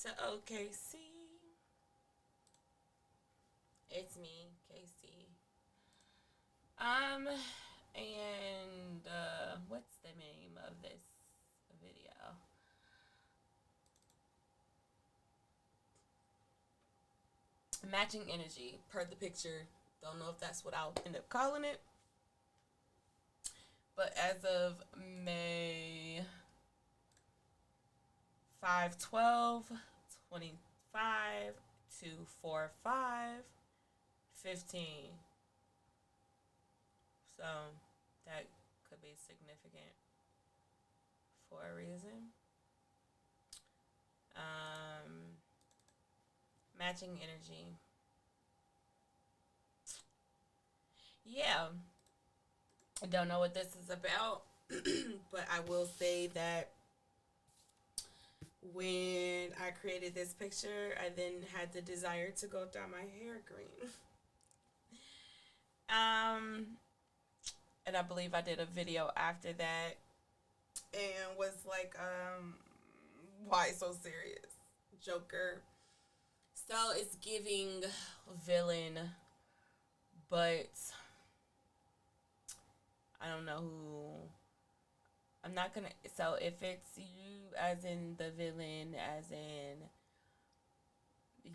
to OKC. It's me, KC. Um, and what's the name of this video? Matching energy per the picture. Don't know if that's what I'll end up calling it. But as of May 5/12, 25 to 4/5/15. So that could be significant for a reason. Um, Matching energy. Yeah, I don't know what this is about, but I will say that when I created this picture, I then had the desire to go dye my hair green. Um, and I believe I did a video after that and was like, why so serious? Joker. So it's giving villain, but I don't know who. I'm not gonna. So if it's you, as in the villain, as in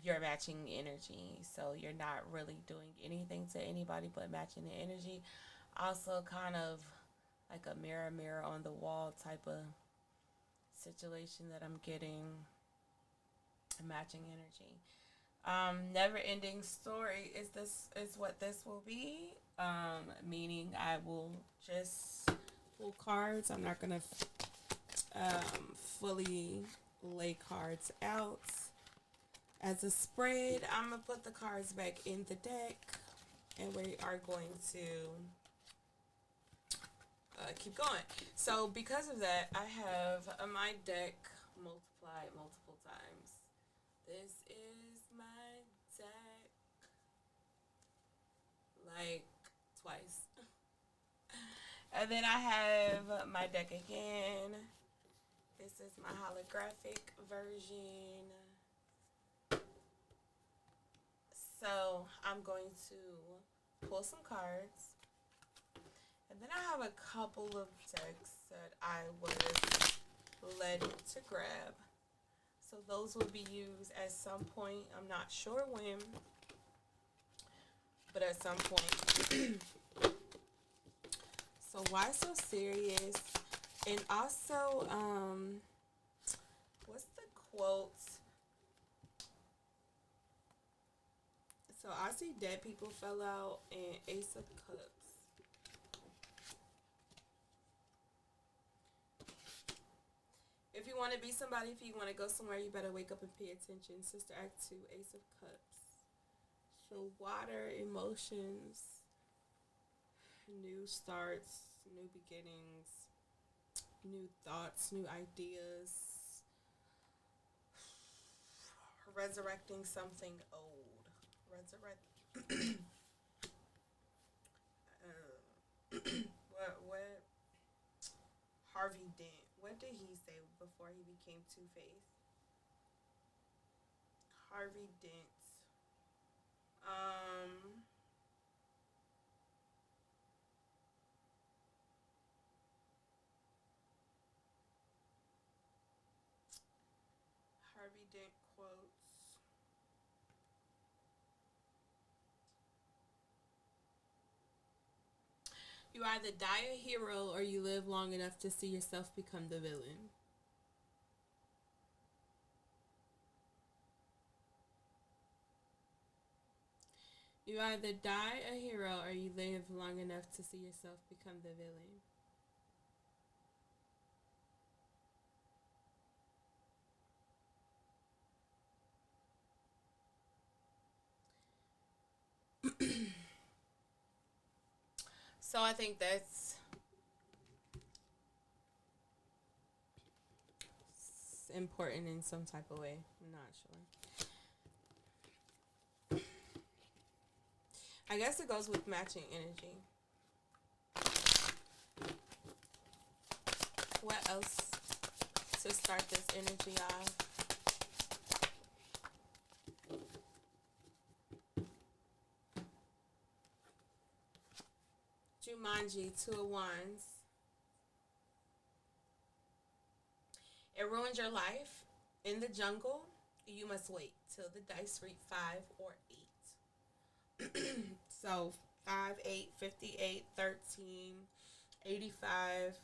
you're matching energy, so you're not really doing anything to anybody but matching the energy. Also, kind of like a mirror, mirror on the wall type of situation that I'm getting. Matching energy. Never ending story is what this will be. Meaning I will just pull cards. I'm not gonna fully lay cards out as a spread. I'm gonna put the cards back in the deck, and we are going to keep going. So because of that, I have my deck multiplied multiple times. This is my deck, like twice. And then I have my deck again. This is my holographic version. So I'm going to pull some cards. And then I have a couple of decks that I was led to grab. So those will be used at some point. I'm not sure when, but at some point. So why so serious? And also, what's the quote? So I see dead people fell out and Ace of Cups. If you want to be somebody, if you want to go somewhere, you better wake up and pay attention. Sister Act 2, Ace of Cups. So water, emotions, new starts, new beginnings, new thoughts, new ideas, resurrecting something old. Resurrect. What? Harvey Dent. What did he say before he became Two Face? Harvey Dent. Um. Harvey Dent quotes. You either die a hero or you live long enough to see yourself become the villain. You either die a hero or you live long enough to see yourself become the villain. So I think that's important in some type of way. I'm not sure. I guess it goes with matching energy. What else to start this energy off? Jumanji, Two of Wands. It ruins your life. In the jungle, you must wait till the dice read 5 or 8. So 5, 8, 58, 13, 85.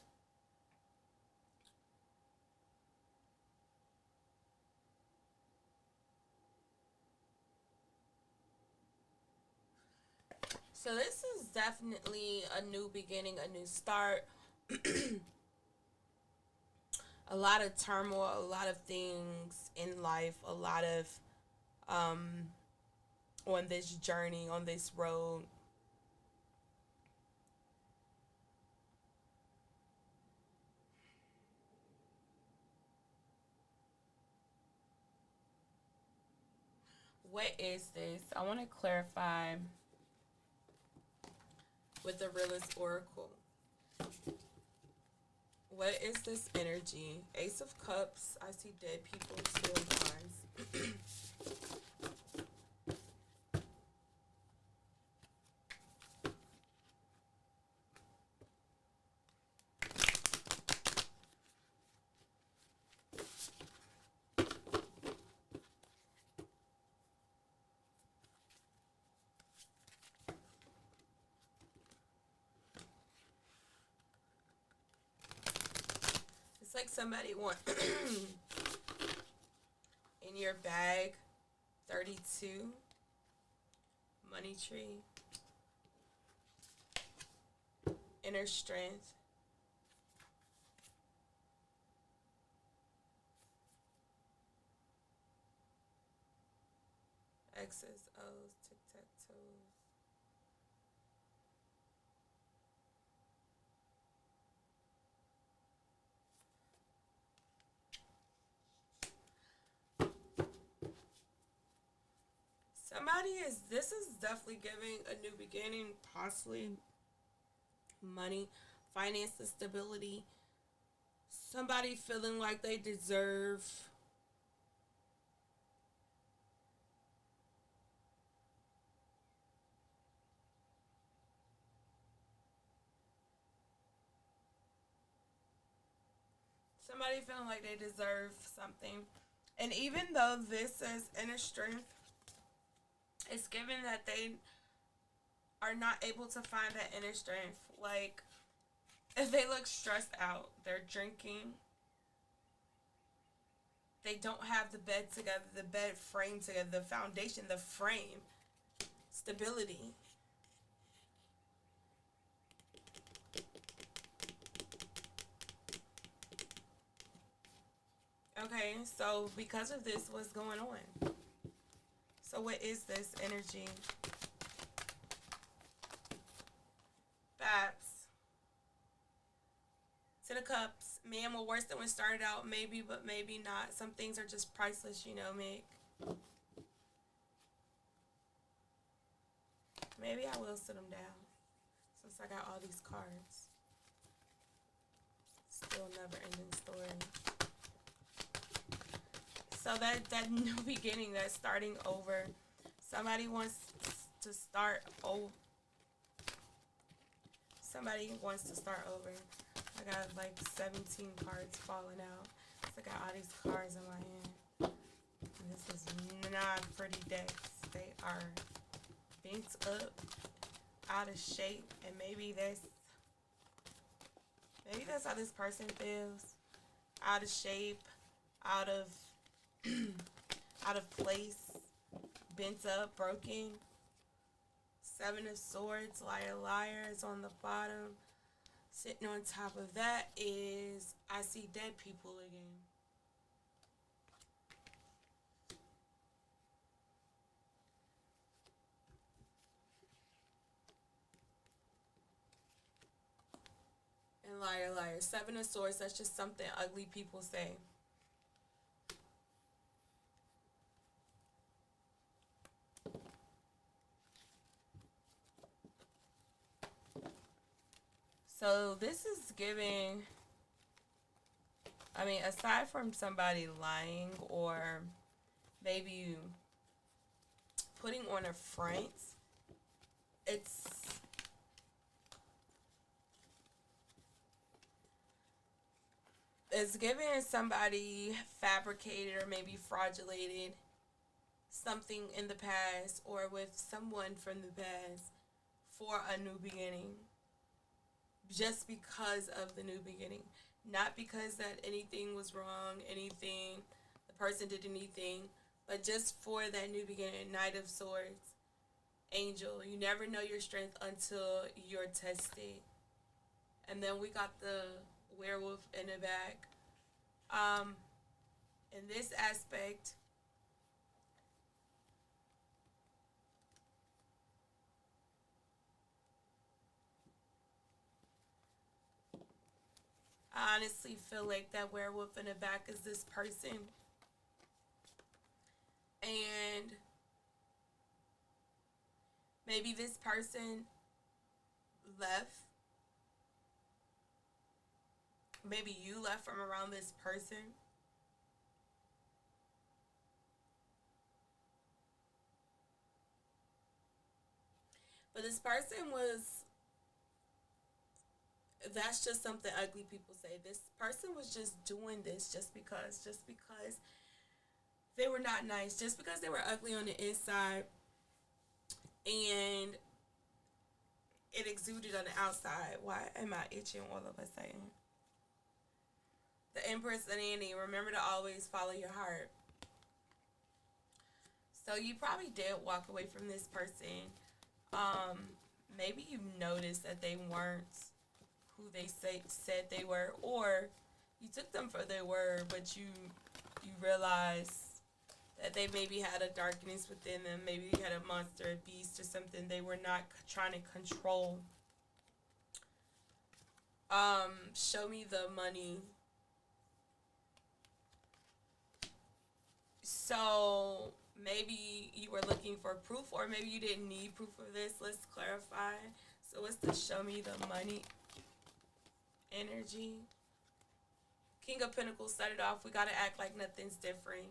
So this is definitely a new beginning, a new start. A lot of turmoil, a lot of things in life, a lot of um, on this journey, on this road. What is this? I want to clarify with the realist oracle. What is this energy? Ace of Cups. I see dead people, Two of Wands. It's like somebody want in your bag. 32. Money tree. Inner strength. X's, O's, tic-tac-toes. This is definitely giving a new beginning, possibly money, finances, stability. Somebody feeling like they deserve somebody feeling like they deserve something. And even though this is inner strength, it's given that they are not able to find that inner strength. Like, if they look stressed out, they're drinking, they don't have the bed together, the bed frame together, the foundation, the frame, stability. Okay, so because of this, what's going on? So what is this energy? Baps. To the cups. Man, well, worse than when it started out, maybe, but maybe not. Some things are just priceless, you know, Mick. Maybe I will sit them down since I got all these cards. Still never ending story. So that new beginning, that starting over. Somebody wants to start over. Somebody wants to start over. I got like 17 cards falling out. So I got all these cards in my hand. And this is not pretty decks. They are bent up, out of shape, and maybe that's how this person feels. Out of shape, out of out of place, bent up, broken. Seven of Swords, Liar Liar is on the bottom. Sitting on top of that is I see dead people again. And Liar Liar. Seven of Swords, that's just something ugly people say. So this is giving, I mean, aside from somebody lying or maybe putting on a front, it's It's giving somebody fabricated or maybe fraudulated something in the past or with someone from the past for a new beginning, just because of the new beginning, not because that anything was wrong, anything the person did anything, but just for that new beginning. Knight of Swords, Angel. You never know your strength until you're tested. And then we got the Werewolf in the back. Um, in this aspect, I honestly feel like that werewolf in the back is this person, and maybe this person left. Maybe you left from around this person. But this person was, that's just something ugly people say. This person was just doing this just because they were not nice, just because they were ugly on the inside, and it exuded on the outside. Why am I itching all of a sudden? The Empress and Annie, remember to always follow your heart. So you probably did walk away from this person. Um, Maybe you noticed that they weren't who said they were, or you took them for their word, but you realized that they maybe had a darkness within them. Maybe they had a monster, a beast, or something they were not trying to control. Show me the money. So maybe you were looking for proof, or maybe you didn't need proof of this. Let's clarify. So what's the show me the money energy? King of Pentacles started off. We gotta act like nothing's different.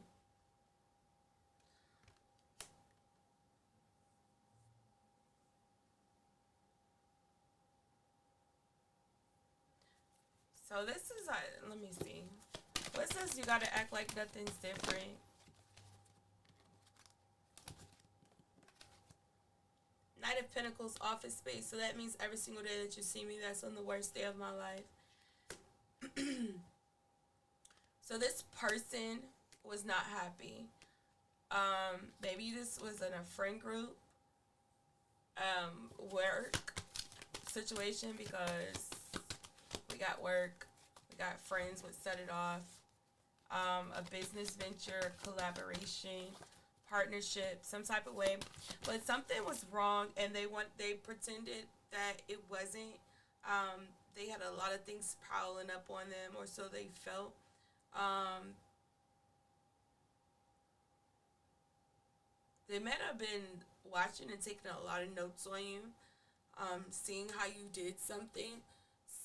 So this is let me see. What says you gotta act like nothing's different? Knight of Pentacles, office space. So that means every single day that you see me, that's on the worst day of my life. So this person was not happy. Maybe this was in a friend group, work situation, because we got work, we got friends, what set it off, a business venture, collaboration, partnership, some type of way. But something was wrong, and they pretended that it wasn't. They had a lot of things piling up on them, or so they felt. Um, they might have been watching and taking a lot of notes on you, seeing how you did something,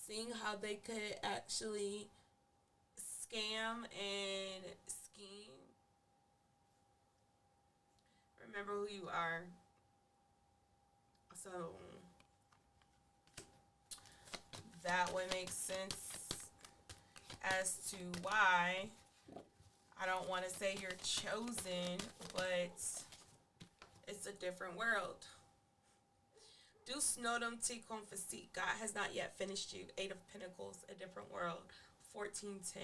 seeing how they could actually scam and scheme. Remember who you are. So that would make sense as to why I don't want to say you're chosen, but it's a different world. Deus nodum te confessit. God has not yet finished you. Eight of Pentacles, a different world. 1410.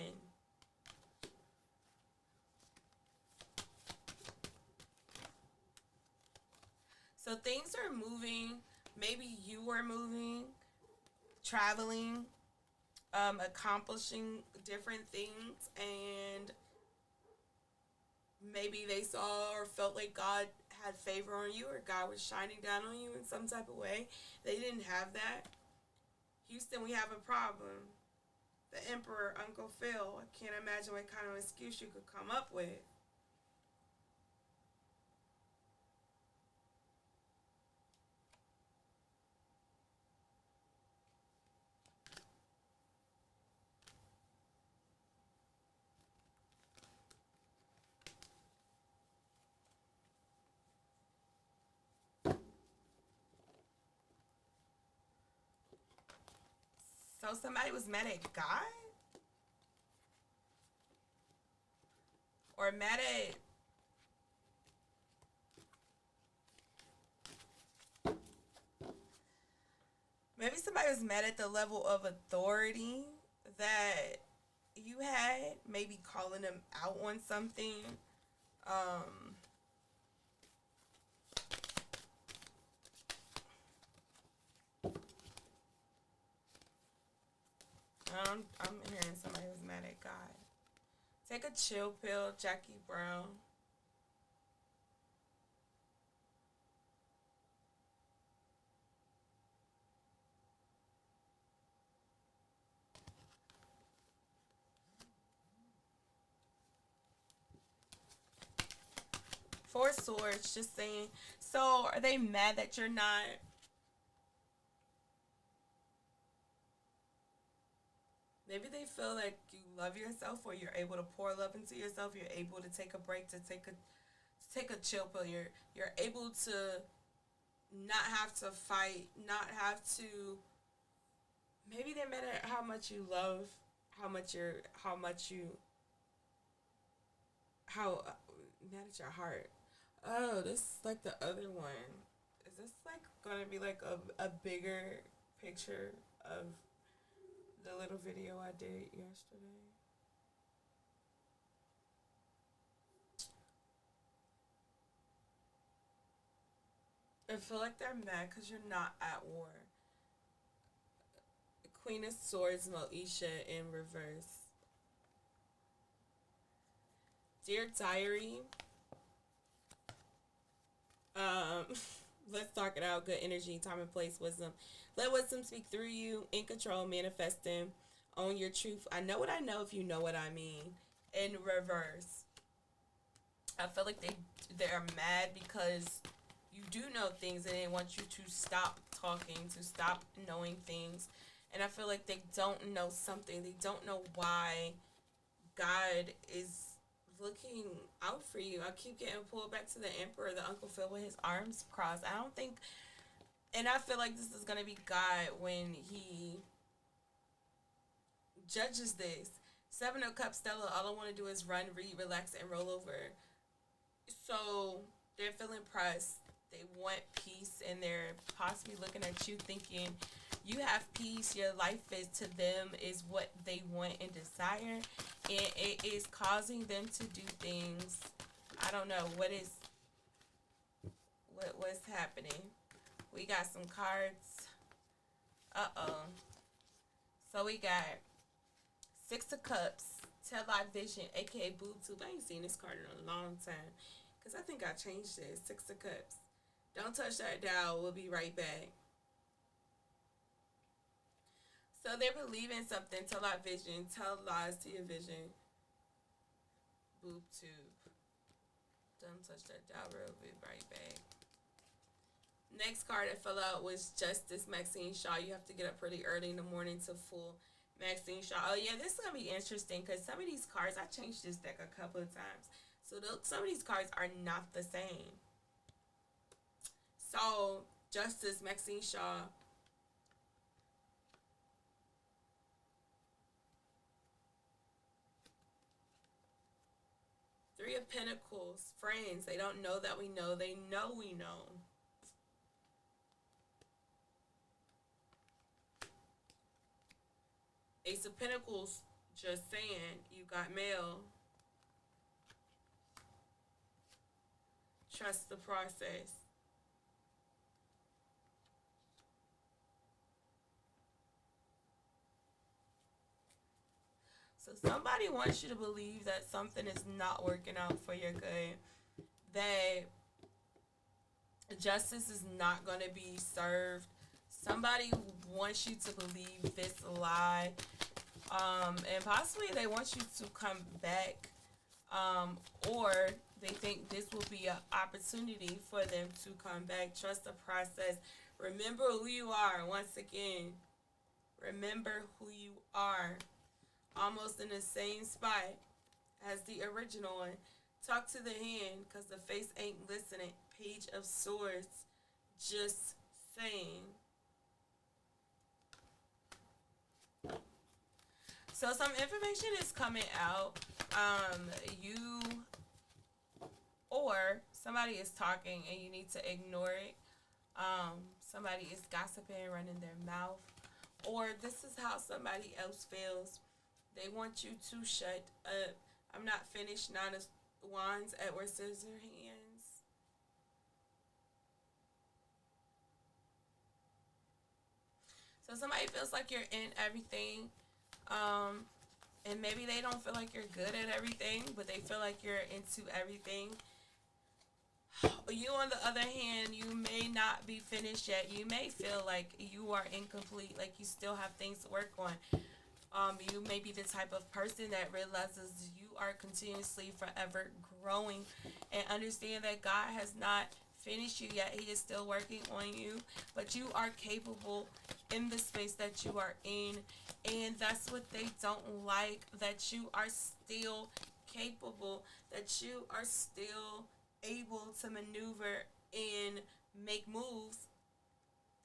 So things are moving. Maybe you were moving, traveling, accomplishing different things, and maybe they saw or felt like God had favor on you, or God was shining down on you in some type of way. They didn't have that. Houston, we have a problem. The Emperor, Uncle Phil. I can't imagine what kind of excuse you could come up with. So somebody was mad at God? or mad at maybe somebody was mad at the level of authority that you had, maybe calling them out on something. Um, I'm hearing somebody was mad at God. Take a chill pill, Jackie Brown. Four Swords, just saying. So, are they mad that you're not? Maybe they feel like you love yourself, or you're able to pour love into yourself. You're able to take a break, to take a chill pill. You're able to not have to fight, not have to. Maybe they mad at how much you love, how much you, how mad at your heart. Oh, this is like the other one. Is this like gonna be like a bigger picture of the little video I did yesterday? I feel like they're mad because you're not at war. Queen of Swords, Moesha in reverse. Dear Diary, um, let's talk it out. Good energy, time and place, wisdom. Let wisdom speak through you. In control, manifesting. Own your truth. I know what I know if you know what I mean. In reverse, I feel like they're mad because you do know things and they want you to stop talking, to stop knowing things. And I feel like they don't know something. They don't know why God is looking out for you. I keep getting pulled back to the Emperor, the Uncle Phil with his arms crossed. I don't think, and I feel like this is going to be God when he judges this. Seven of Cups, Stella, all I want to do is run, read, relax, and roll over. So they're feeling pressed. They want peace, and they're possibly looking at you thinking you have peace. Your life is to them is what they want and desire, and it is causing them to do things. I don't know what's happening. We got some cards. Uh-oh. So we got Six of Cups, Tell Live Vision, aka Boob Tube. I ain't seen this card in a long time. Because I think I changed this. Six of Cups. Don't touch that dial. We'll be right back. So they're believing something. Tell our vision. Tell lies to your vision. Boob tube. Don't touch that dial. We'll be right back. Next card that fell out was Justice, Maxine Shaw. You have to get up pretty early in the morning to fool Maxine Shaw. Oh yeah, this is gonna be interesting because some of these cards, I changed this deck a couple of times. So some of these cards are not the same. So Justice, Maxine Shaw. Three of Pentacles, friends. They don't know that we know. They know we know. Ace of Pentacles, just saying, you got mail. Trust the process. So somebody wants you to believe that something is not working out for your good. That justice is not going to be served. Somebody wants you to believe this lie. And possibly they want you to come back. Or they think this will be an opportunity for them to come back. Trust the process. Remember who you are. Once again, remember who you are. Almost in the same spot as the original one. Talk to the hand because the face ain't listening. Page of Swords. Just saying. So some information is coming out. You somebody is talking and you need to ignore it. Somebody is gossiping, running their mouth, or this is how somebody else feels. They want you to shut up. I'm not finished. Nine of Wands, Edward Scissorhands. So somebody feels like you're in everything, and maybe they don't feel like you're good at everything, but they feel like you're into everything. You, on the other hand, you may not be finished yet. You may feel like you are incomplete, like you still have things to work on. You may be the type of person that realizes you are continuously forever growing and understand that God has not finished you yet. He is still working on you, but you are capable in the space that you are in. And that's what they don't like, that you are still capable, that you are still able to maneuver and make moves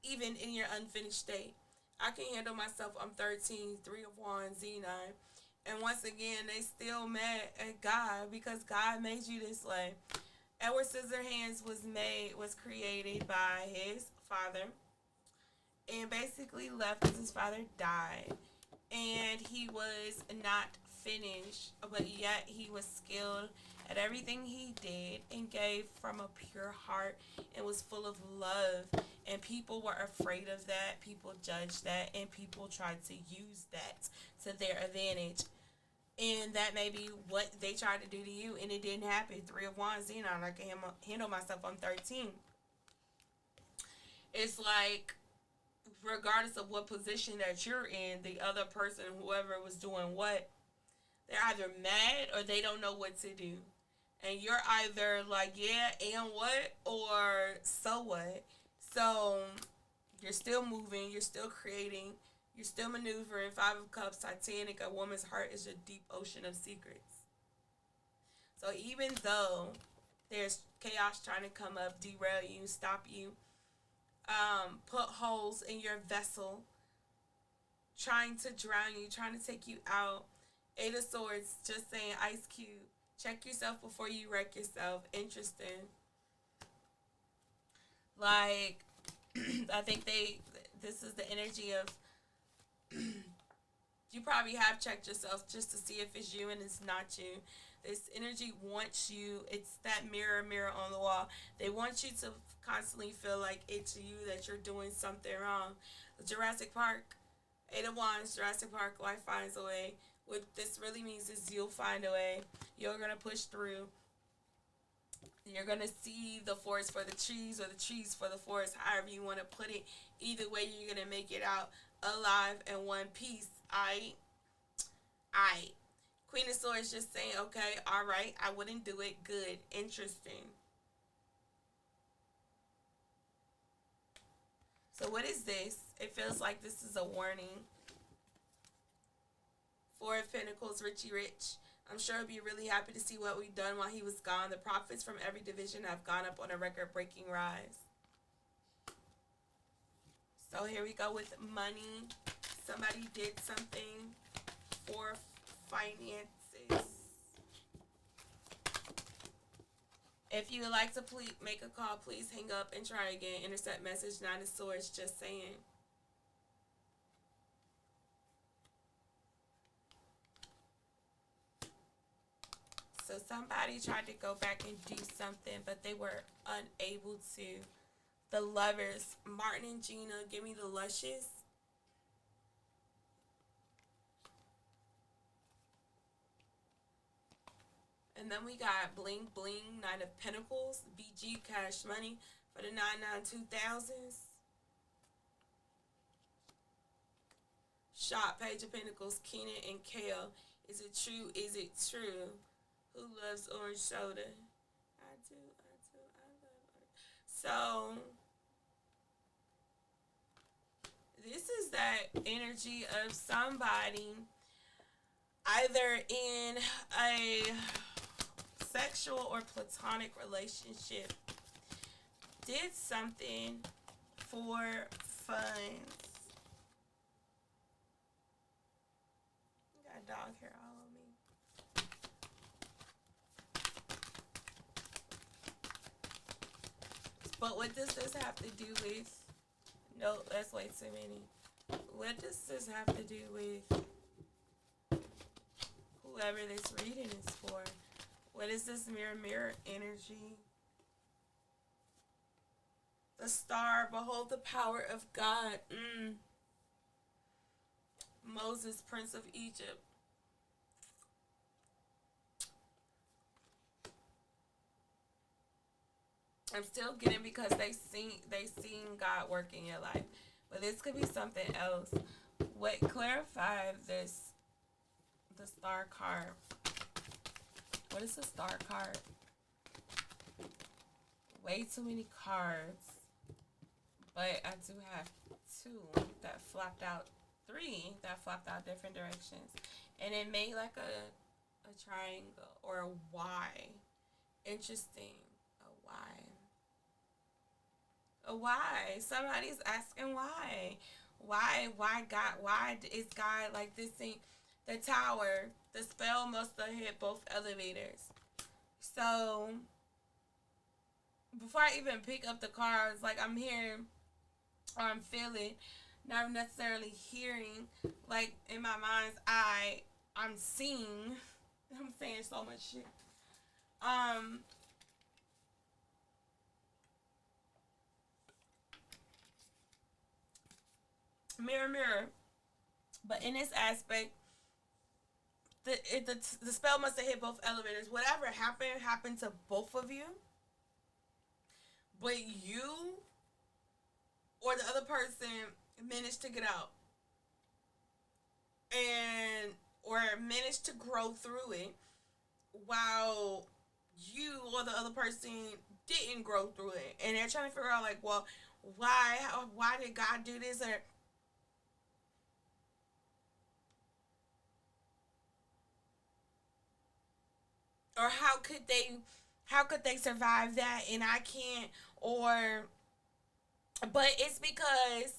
even in your unfinished state. I can handle myself. I'm 13, 3 of Wands, Z9. And once again, they still mad at God because God made you this way. Edward Scissorhands was created by his father and basically left because his father died. And he was not finished, but yet he was skilled at everything he did and gave from a pure heart and was full of love. And people were afraid of that. People judged that, and people tried to use that to their advantage. And that may be what they tried to do to you, and it didn't happen. 3 of Wands, I can handle myself. I'm 13. It's like, regardless of what position that you're in, the other person, whoever was doing what, they're either mad or they don't know what to do. And you're either like, yeah, and what? Or so what? So you're still moving, you're still creating, you're still maneuvering. 5 of Cups, Titanic, a woman's heart is a deep ocean of secrets. So even though there's chaos trying to come up, derail you, stop you, put holes in your vessel, trying to drown you, trying to take you out. 8 of Swords, just saying, Ice Cube, check yourself before you wreck yourself. Interesting. Like, I think this is the energy of, you probably have checked yourself just to see if it's you and it's not you. This energy wants you, it's that mirror on the wall. They want you to constantly feel like it's you, that you're doing something wrong. Jurassic Park, 8 of Wands, Jurassic Park, life finds a way. What this really means is you'll find a way. You're going to push through. You're going to see the forest for the trees or the trees for the forest, however you want to put it. Either way, you're going to make it out alive in one piece. Aight? Queen of Swords just saying, okay, all right, I wouldn't do it. Good. Interesting. So what is this? It feels like this is a warning. 4 of Pentacles, Richie Rich. I'm sure he'll be really happy to see what we've done while he was gone. The profits from every division have gone up on a record-breaking rise. So here we go with money. Somebody did something for finances. If you would like to please make a call, please hang up and try again. Intercept message, 9 of Swords, just saying. So somebody tried to go back and do something, but they were unable to. The Lovers, Martin and Gina, give me the Luscious. And then we got Bling Bling, 9 of Pentacles, BG, Cash Money for the 992,000s. Shop, Page of Pentacles, Keenan and Kale. Is it true? Is it true? Who loves orange soda? I do. I love orange. So, this is that energy of somebody either in a sexual or platonic relationship did something for fun. Got dog hair all on me. But what does this have to do with? No, that's way too many. What does this have to do with whoever this reading is for? What is this mirror energy? The star, behold the power of God. Moses, Prince of Egypt. I'm still getting because they seen God work in your life. But this could be something else. What clarify this the star card? What is the star card? Way too many cards. But I do have two that flopped out, three that flopped out different directions. And it made like a triangle or a Y. Interesting. A Y. Why? Somebody's asking why. Why God? Why is God like this thing? The tower. The spell must have hit both elevators. So before I even pick up the cards, like I'm hearing or I'm feeling, not necessarily hearing. Like in my mind's eye, I'm seeing. I'm saying so much shit. Mirror, mirror. But in this aspect, the spell must have hit both elevators. Whatever happened to both of you. But you or the other person managed to get out. And or managed to grow through it while you or the other person didn't grow through it. And they're trying to figure out like, well, why did God do this? Or how could they survive that and I can't? Or but it's because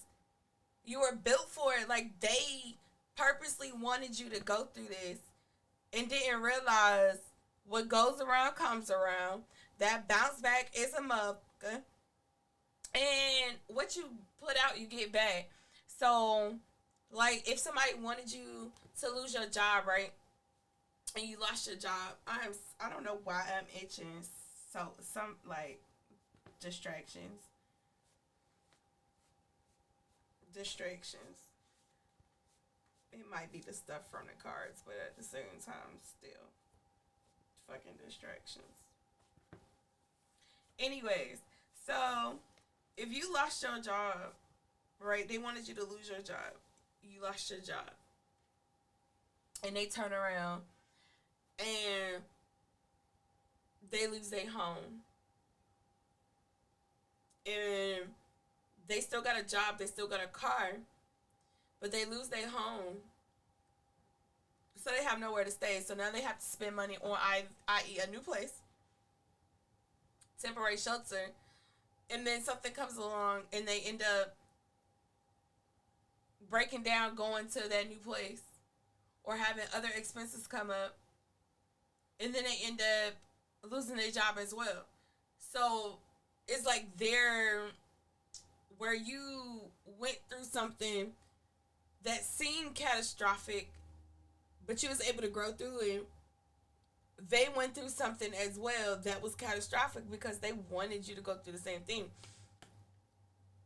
you were built for it. Like they purposely wanted you to go through this and didn't realize what goes around comes around. That bounce back is a motherfucker. And what you put out you get back. So like if somebody wanted you to lose your job, right? And you lost your job. I don't know why I'm itching. So some like distractions. Distractions. It might be the stuff from the cards, but at the same time, still fucking distractions. Anyways, so if you lost your job, right? They wanted you to lose your job. You lost your job, and they turn around and they lose their home, and they still got a job, they still got a car, but they lose their home, so they have nowhere to stay. So now they have to spend money on i.e. a new place, temporary shelter, and then something comes along and they end up breaking down going to that new place or having other expenses come up, and then they end up losing their job as well. So it's like they're where you went through something that seemed catastrophic, but you was able to grow through it. They went through something as well that was catastrophic because they wanted you to go through the same thing.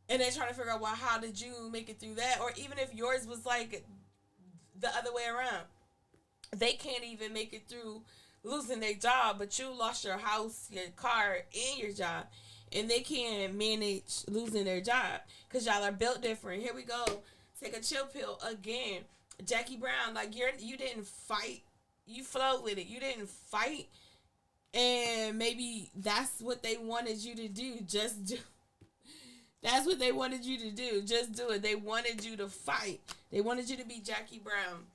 And they're trying to figure out, well, how did you make it through that? Or even if yours was like the other way around. They can't even make it through losing their job, but you lost your house, your car, and your job. And they can't manage losing their job because y'all are built different. Here we go. Take a chill pill again. Jackie Brown, like you didn't fight. You flowed with it. You didn't fight. And maybe that's what they wanted you to do. Just do. That's what they wanted you to do. Just do it. They wanted you to fight. They wanted you to be Jackie Brown.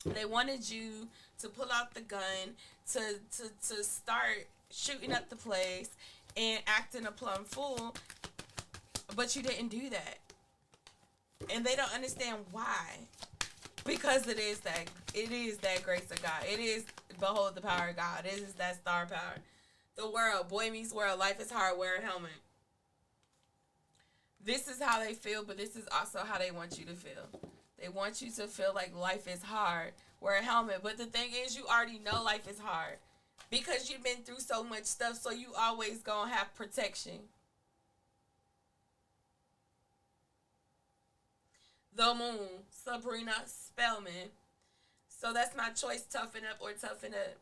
They wanted you to pull out the gun, to start shooting up the place and acting a plum fool. But you didn't do that. And they don't understand why. Because it is that grace of God. It is behold the power of God. It is that star power. The world, boy meets world, life is hard, wear a helmet. This is how they feel, but this is also how they want you to feel. They want you to feel like life is hard. Wear a helmet. But the thing is, you already know life is hard because you've been through so much stuff, so you always gonna have protection. The Moon, Sabrina Spellman. So that's my choice, toughen up or toughen up.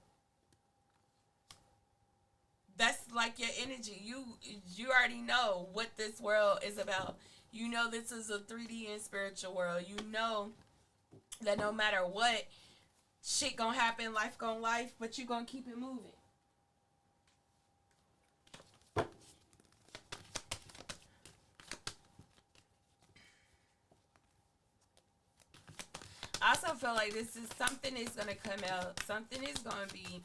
That's like your energy. You already know what this world is about. You know this is a 3D and spiritual world. You know that no matter what, shit gonna happen, life gonna life, but you gonna keep it moving. I also feel like this is something is gonna come out. Something is gonna be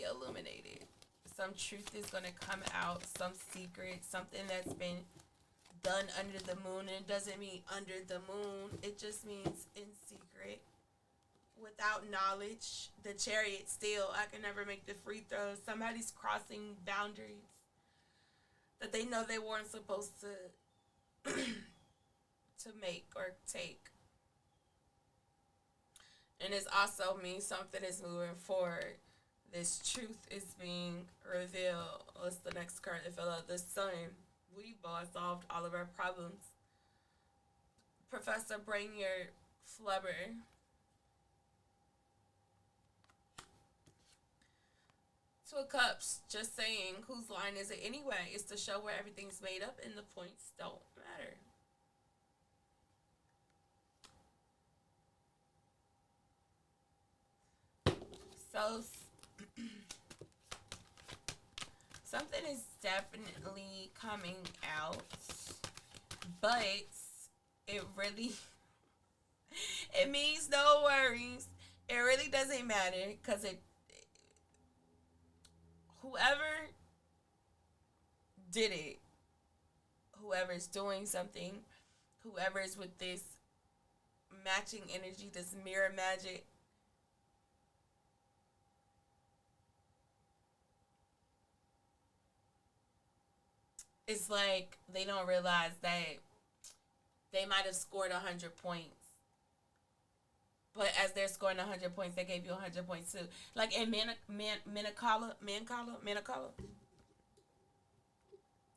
illuminated. Some truth is gonna come out. Some secret. Something that's been done under the moon. And it doesn't mean under the moon. It just means in secret. Without knowledge, the chariot still. I can never make the free throws. Somebody's crossing boundaries that they know they weren't supposed to make or take. And it also means something is moving forward. This truth is being revealed. What's the next card that fell out? The sun. We've all solved all of our problems. Professor Brainier Flubber. Two of Cups, just saying, whose line is it anyway? It's to show where everything's made up and the points don't matter. So, something is definitely coming out, but it really, it means no worries. It really doesn't matter because whoever did it, whoever's doing something, whoever's with this matching energy, this mirror magic, it's like they don't realize that they might have scored 100 points. But as they're scoring 100 points, they gave you 100 points too. Like in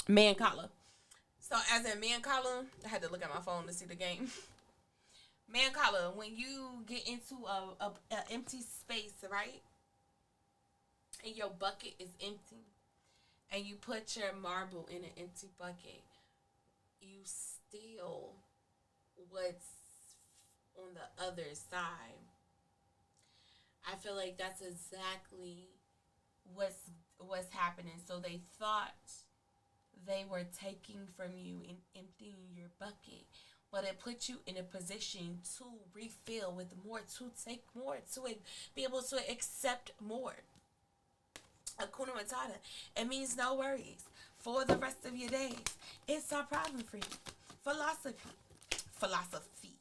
Mancala. So as in Mancala, I had to look at my phone to see the game. Mancala, when you get into a empty space, right, and your bucket is empty, and you put your marble in an empty bucket, you steal what's on the other side. I feel like that's exactly what's happening. So they thought they were taking from you and emptying your bucket, but it put you in a position to refill with more, to take more, to be able to accept more. Akuna Matata. It means no worries for the rest of your days. It's our problem for you. Philosophy. Philosophy.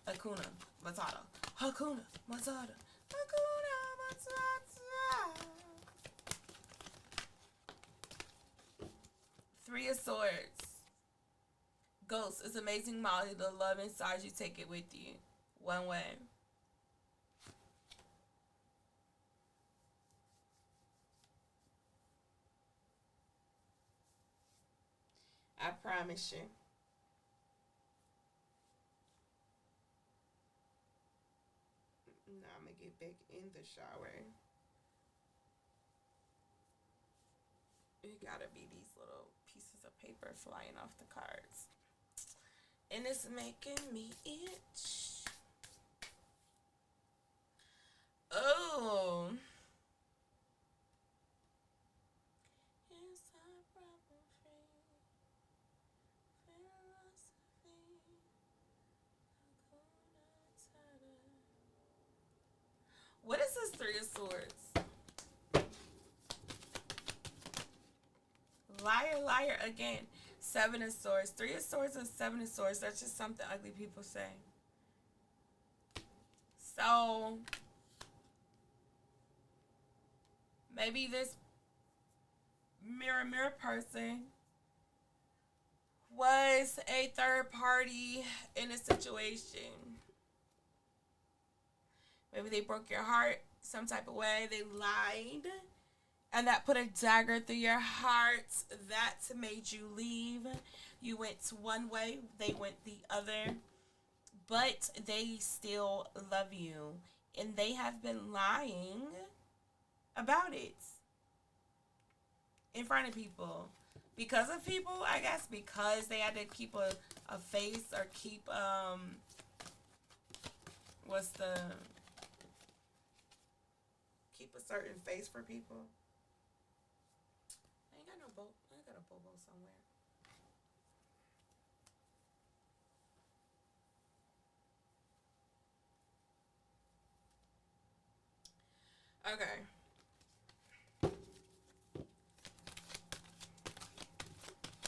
Hakuna Matata. Hakuna Matata. Hakuna Matata. Three of Swords. Ghost. It's amazing, Molly. The love inside you, take it with you. One way. I promise you. Now I'm gonna get back in the shower. It gotta be these little pieces of paper flying off the cards. And it's making me itch. Oh. It's a problem free philosophy. What is this Three of Swords? Liar, liar again. Seven of Swords. Three of Swords and Seven of Swords. That's just something ugly people say. So, maybe this mirror person was a third party in a situation. Maybe they broke your heart some type of way. They lied. And that put a dagger through your heart. That made you leave. You went one way, they went the other. But they still love you. And they have been lying about it in front of people. Because of people, I guess, because they had to keep a face or keep, what's the, keep a certain face for people. I ain't got no boat. I got a bobo somewhere. Okay.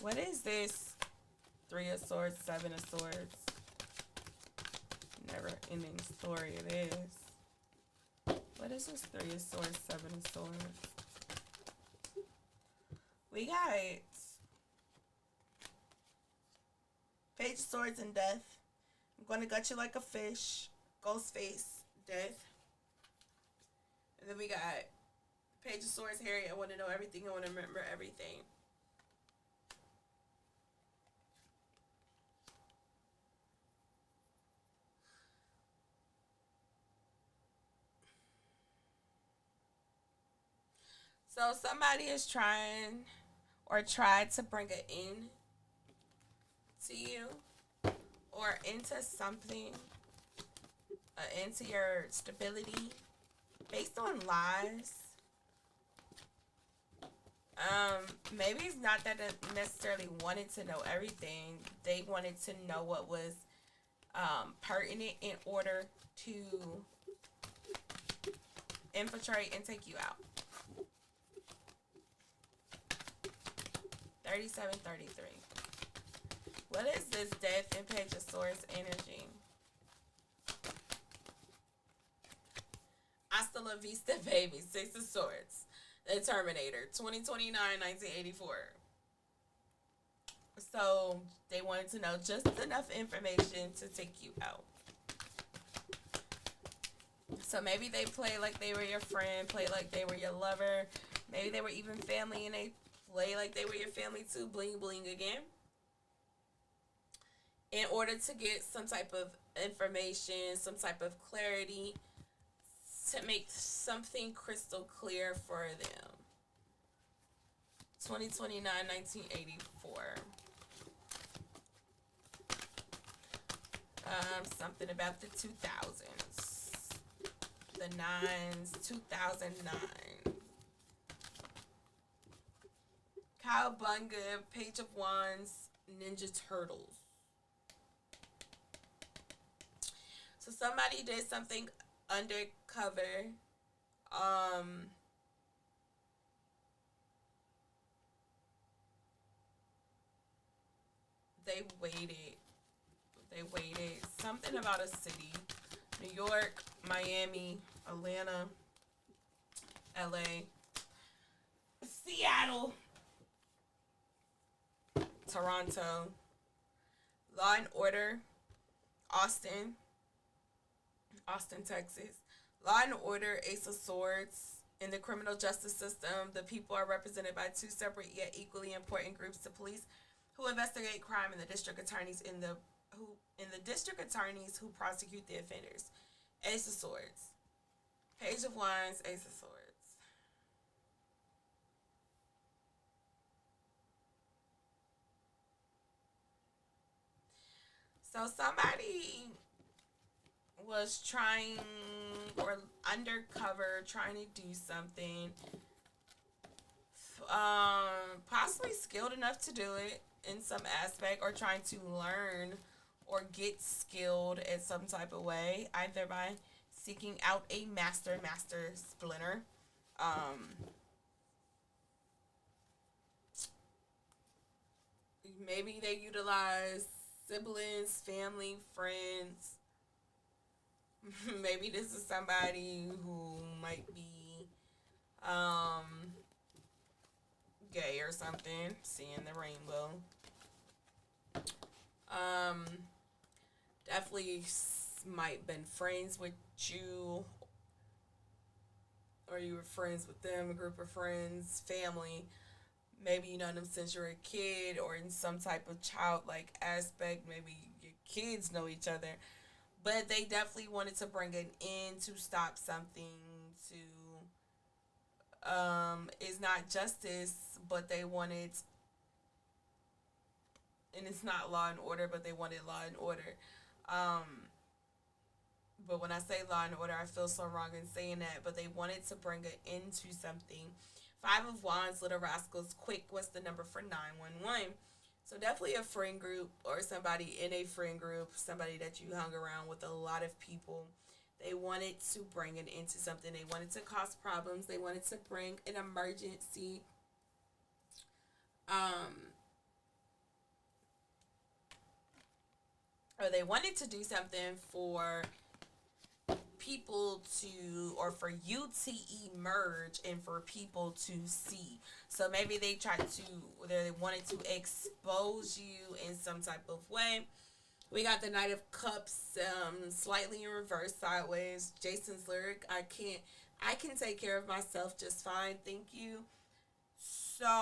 What is this? Three of Swords, Seven of Swords. Never ending story it is. What is this? Three of Swords, Seven of Swords. We got Page of Swords and Death. I'm going to gut you like a fish. Ghost face, Death. And then we got Page of Swords, Harry. I want to know everything. I want to remember everything. So somebody is trying or tried to bring an end to you or into something, into your stability based on lies. Maybe it's not that they necessarily wanted to know everything. They wanted to know what was pertinent in order to infiltrate and take you out. 3733. What is this Death and Page of Swords energy? Hasta la vista, baby. Six of Swords. The Terminator. 2029, 1984. So they wanted to know just enough information to take you out. So maybe they play like they were your friend, play like they were your lover. Maybe they were even family and they play like they were your family too. Bling bling again. In order to get some type of information, some type of clarity, to make something crystal clear for them. 2029, 1984. Something about the 2000s. The nines, 2009. Cowabunga, Page of Wands, Ninja Turtles. So somebody did something undercover. They waited. They waited. Something about a city. New York, Miami, Atlanta, LA, Seattle, Toronto, Law and Order, Austin, Texas. Law and Order, Ace of Swords. In the criminal justice system, the people are represented by two separate yet equally important groups: the police, who investigate crime, and the district attorneys who prosecute the offenders. Ace of Swords, Page of Wands, Ace of Swords. So somebody was trying or undercover trying to do something, possibly skilled enough to do it in some aspect, or trying to learn or get skilled in some type of way, either by seeking out a master splinter. Maybe they utilize siblings, family, friends. Maybe this is somebody who might be gay or something, seeing the rainbow. Um, definitely might been friends with you, or you were friends with them, a group of friends, family. Maybe you know them since you're a kid, or in some type of childlike aspect. Maybe your kids know each other, but they definitely wanted to bring an end to stop something to is not justice, but they wanted, and it's not law and order, but they wanted law and order. Um, but when I say law and order, I feel so wrong in saying that. But they wanted to bring an end to something. Five of Wands, Little Rascals, Quick. What's the number for 911? So definitely a friend group or somebody in a friend group, somebody that you hung around with a lot of people. They wanted to bring an end to something. They wanted to cause problems. They wanted to bring an emergency. Um, or they wanted to do something for people to, or for you to emerge and for people to see. So maybe they tried to, they wanted to expose you in some type of way. We got the Knight of Cups, slightly in reverse, sideways. Jason's lyric, I can take care of myself just fine, thank you. So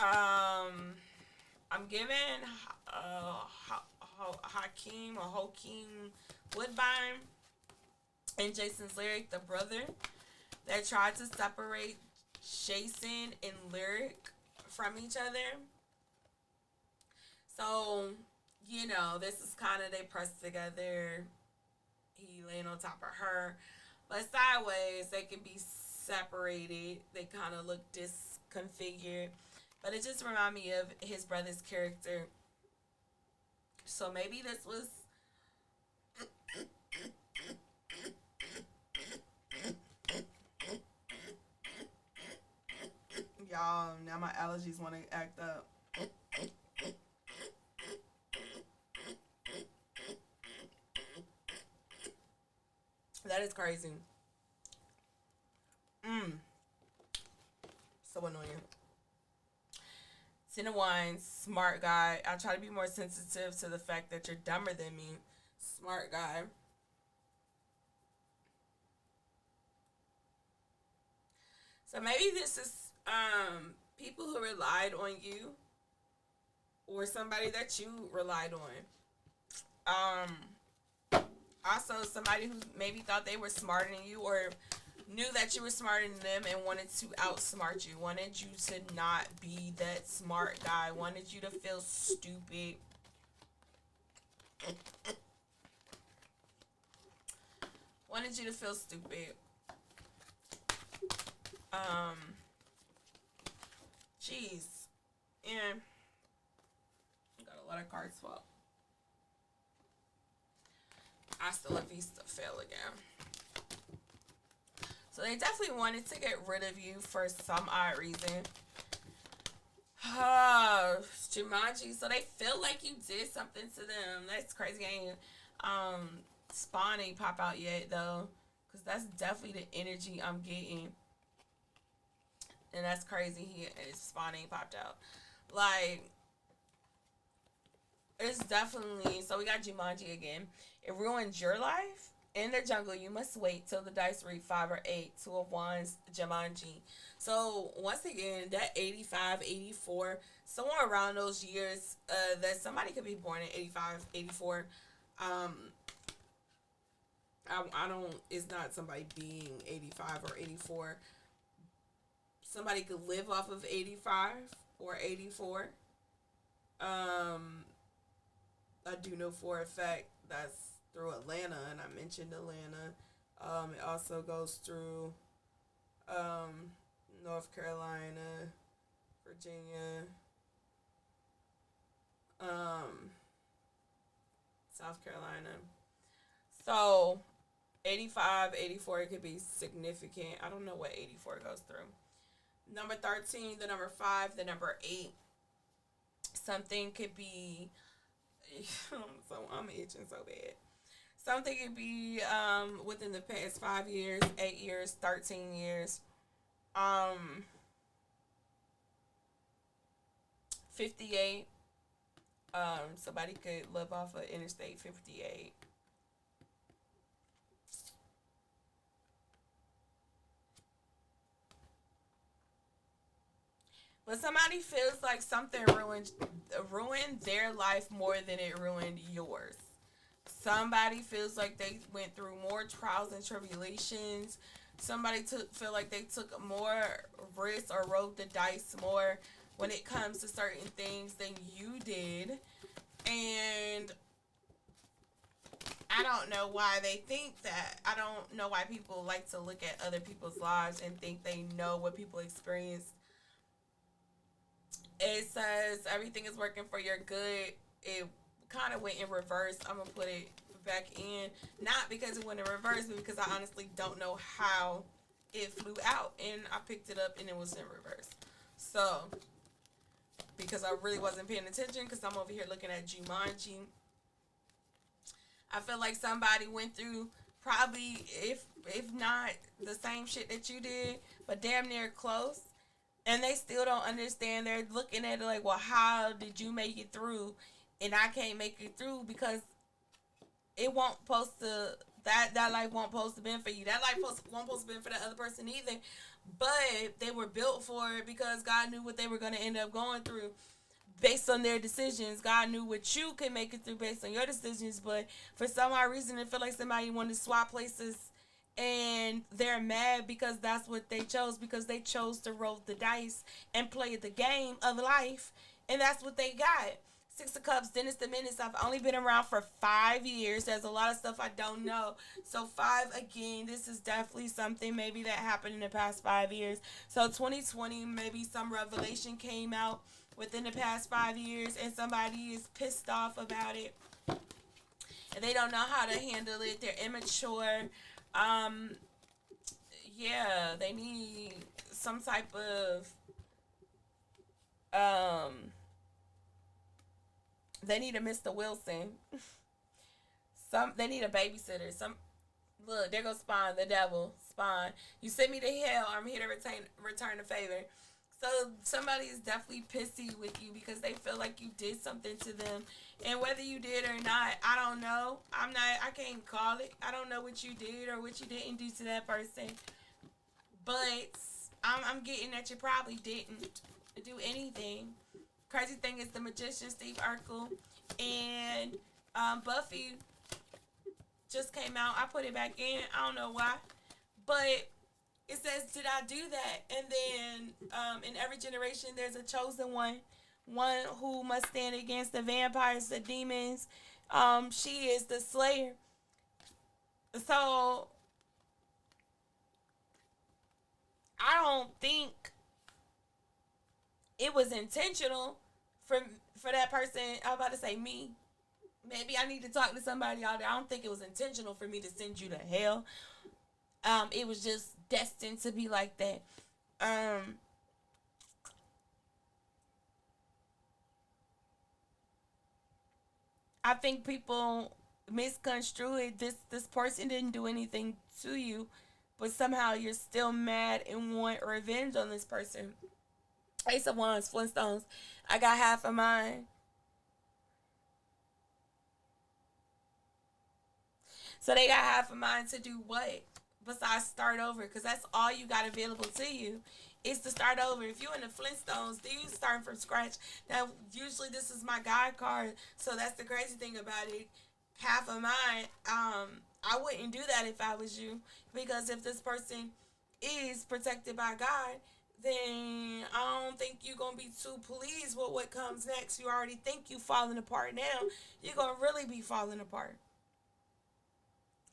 Um, I'm giving Hakeem or Hakeem Woodbine and Jason's lyric, the brother that tried to separate Jason and Lyric from each other. So, this is kind of they pressed together. He laying on top of her. But sideways, they can be separated. They kind of look disconfigured. But it just reminded me of his brother's character. So maybe this was y'all. Now my allergies want to act up. That is crazy. Mm, so annoying. Ten of Wands, smart guy. I try to be more sensitive to the fact that you're dumber than me. Smart guy. So maybe this is people who relied on you, or somebody that you relied on. Also somebody who maybe thought they were smarter than you, or knew that you were smarter than them and wanted to outsmart you. Wanted you to not be that smart guy. Wanted you to feel stupid. Wanted you to feel stupid. Um, Jeez. And got a lot of cards fall. Hasta la vista fail again. So they definitely wanted to get rid of you for some odd reason. Jumanji. So they feel like you did something to them. That's crazy. Ain't Spawn ain't pop out yet though, because that's definitely the energy I'm getting. And that's crazy. Spawn ain't popped out. Like, it's definitely, so we got Jumanji again. It ruins your life. In the jungle, you must wait till the dice read 5 or 8. 2 of Wands, Jumanji. So, once again, that 85, 84, somewhere around those years, that somebody could be born in 85, 84. I don't, it's not somebody being 85 or 84. Somebody could live off of 85 or 84. I do know for a fact that's through Atlanta, and I mentioned Atlanta. It also goes through North Carolina, Virginia, South Carolina. So 85, 84, it could be significant. I don't know what 84 goes through. Number 13, the number 5, the number 8. Something could be. So I'm itching so bad. Something could be within the past 5 years, 8 years, 13 years. 58. Somebody could live off of Interstate 58. But somebody feels like something ruined their life more than it ruined yours. Somebody feels like they went through more trials and tribulations. Somebody feel like they took more risks or rolled the dice more when it comes to certain things than you did. And I don't know why they think that. I don't know why people like to look at other people's lives and think they know what people experience. It says everything is working for your good. It kind of went in reverse. I'm gonna put it back in, not because it went in reverse, but because I honestly don't know how it flew out, and I picked it up and it was in reverse. So because I really wasn't paying attention, because I'm over here looking at Jumanji, I feel like somebody went through probably, if not the same shit that you did, but damn near close, and they still don't understand. They're looking at it like, well, how did you make it through, and I can't make it through because it won't supposed to that life won't supposed to been for you. That life won't supposed to been for the other person either. But they were built for it because God knew what they were gonna end up going through based on their decisions. God knew what you could make it through based on your decisions. But for some odd reason, it felt like somebody wanted to swap places, and they're mad because that's what they chose, because they chose to roll the dice and play the game of life, and that's what they got. Six of Cups, Dennis the Menace. I've only been around for 5 years. There's a lot of stuff I don't know. So five again, this is definitely something maybe that happened in the past 5 years. So 2020, maybe some revelation came out within the past 5 years, and somebody is pissed off about it, and they don't know how to handle it. They're immature. Um, yeah, they need some type of um, they need a Mr. Wilson. They need a babysitter. Look, there goes Spawn, the devil. Spawn, you sent me to hell. I'm here to return the favor. So somebody is definitely pissy with you because they feel like you did something to them, and whether you did or not, I don't know. I'm not. I can't call it. I don't know what you did or what you didn't do to that person, but I'm getting that you probably didn't do anything. Crazy thing is the magician Steve Urkel and Buffy just came out. I put it back in. I don't know why, but it says, "Did I do that?" And then in every generation, there's a chosen one who must stand against the vampires, the demons. She is the slayer. So I don't think it was intentional for that person. I was about to say me. Maybe I need to talk to somebody out there. I don't think it was intentional for me to send you to hell. It was just destined to be like that. Um, I think people misconstrue it. This person didn't do anything to you, but somehow you're still mad and want revenge on this person. Ace of Wands, Flintstones. I got half of mine. So they got half of mine to do what? Besides start over, because that's all you got available to you is to start over. If you in the Flintstones, then you start from scratch. Now, usually this is my guide card, so that's the crazy thing about it. Half of mine, I wouldn't do that if I was you, because if this person is protected by God, then I don't think you're gonna be too pleased with what comes next. You already think you falling apart now. You're gonna really be falling apart.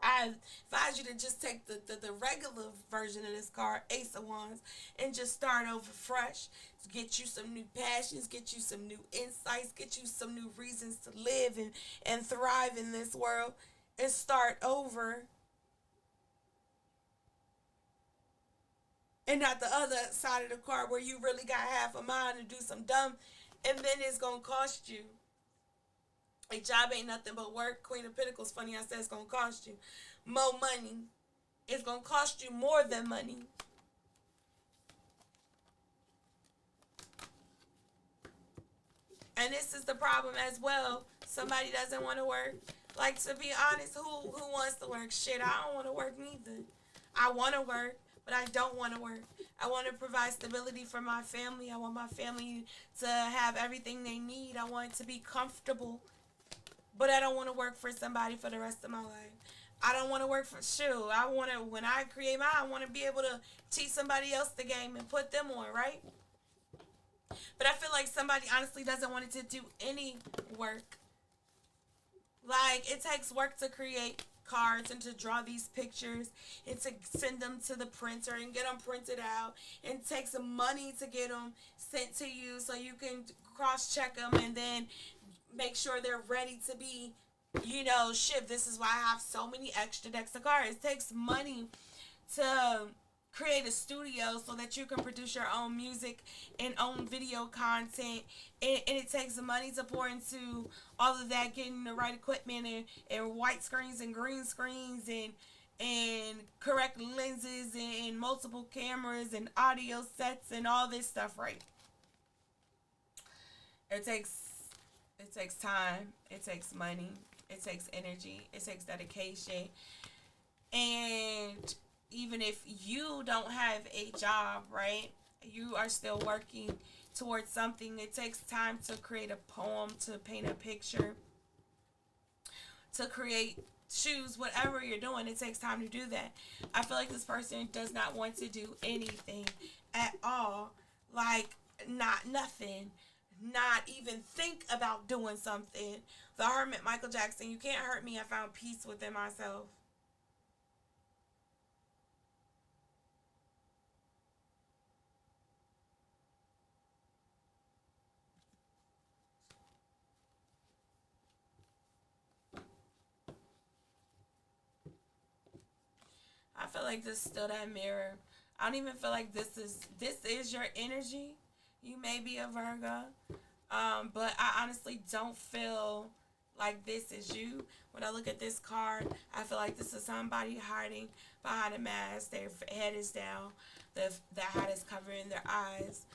I advise you to just take the regular version of this card, Ace of Wands, and just start over fresh. Get you some new passions, get you some new insights, get you some new reasons to live and thrive in this world, and start over, and not the other side of the card where you really got half a mind to do some dumb, and then it's going to cost you. A job ain't nothing but work. Queen of Pentacles, funny I said it's going to cost you more money. It's going to cost you more than money. And this is the problem as well. Somebody doesn't want to work. Like, to be honest, who wants to work? Shit, I don't want to work neither. I want to work, but I don't want to work. I want to provide stability for my family. I want my family to have everything they need. I want it to be comfortable. But I don't want to work for somebody for the rest of my life. I don't want to work for shoe. I want to, when I create mine, I want to be able to teach somebody else the game and put them on, right? But I feel like somebody honestly doesn't want to do any work. Like, it takes work to create cards and to draw these pictures and to send them to the printer and get them printed out. And it takes some money to get them sent to you so you can cross check them and then make sure they're ready to be, shipped. This is why I have so many extra decks of cards. It takes money to create a studio so that you can produce your own music and own video content, and it takes the money to pour into all of that, getting the right equipment and white screens and green screens and correct lenses and multiple cameras and audio sets and all this stuff, right? it takes it takes time, it takes money, it takes energy, it takes dedication. And even if you don't have a job, right, you are still working towards something. It takes time to create a poem, to paint a picture, to create shoes, whatever you're doing. It takes time to do that. I feel like this person does not want to do anything at all. Like, not nothing. Not even think about doing something. The Hermit, Michael Jackson, you can't hurt me. I found peace within myself. I feel like this is still that mirror. I don't even feel like this is your energy. You may be a Virgo, but I honestly don't feel like this is you. When I look at this card, I feel like this is somebody hiding behind a mask. Their head is down. The hat is covering their eyes.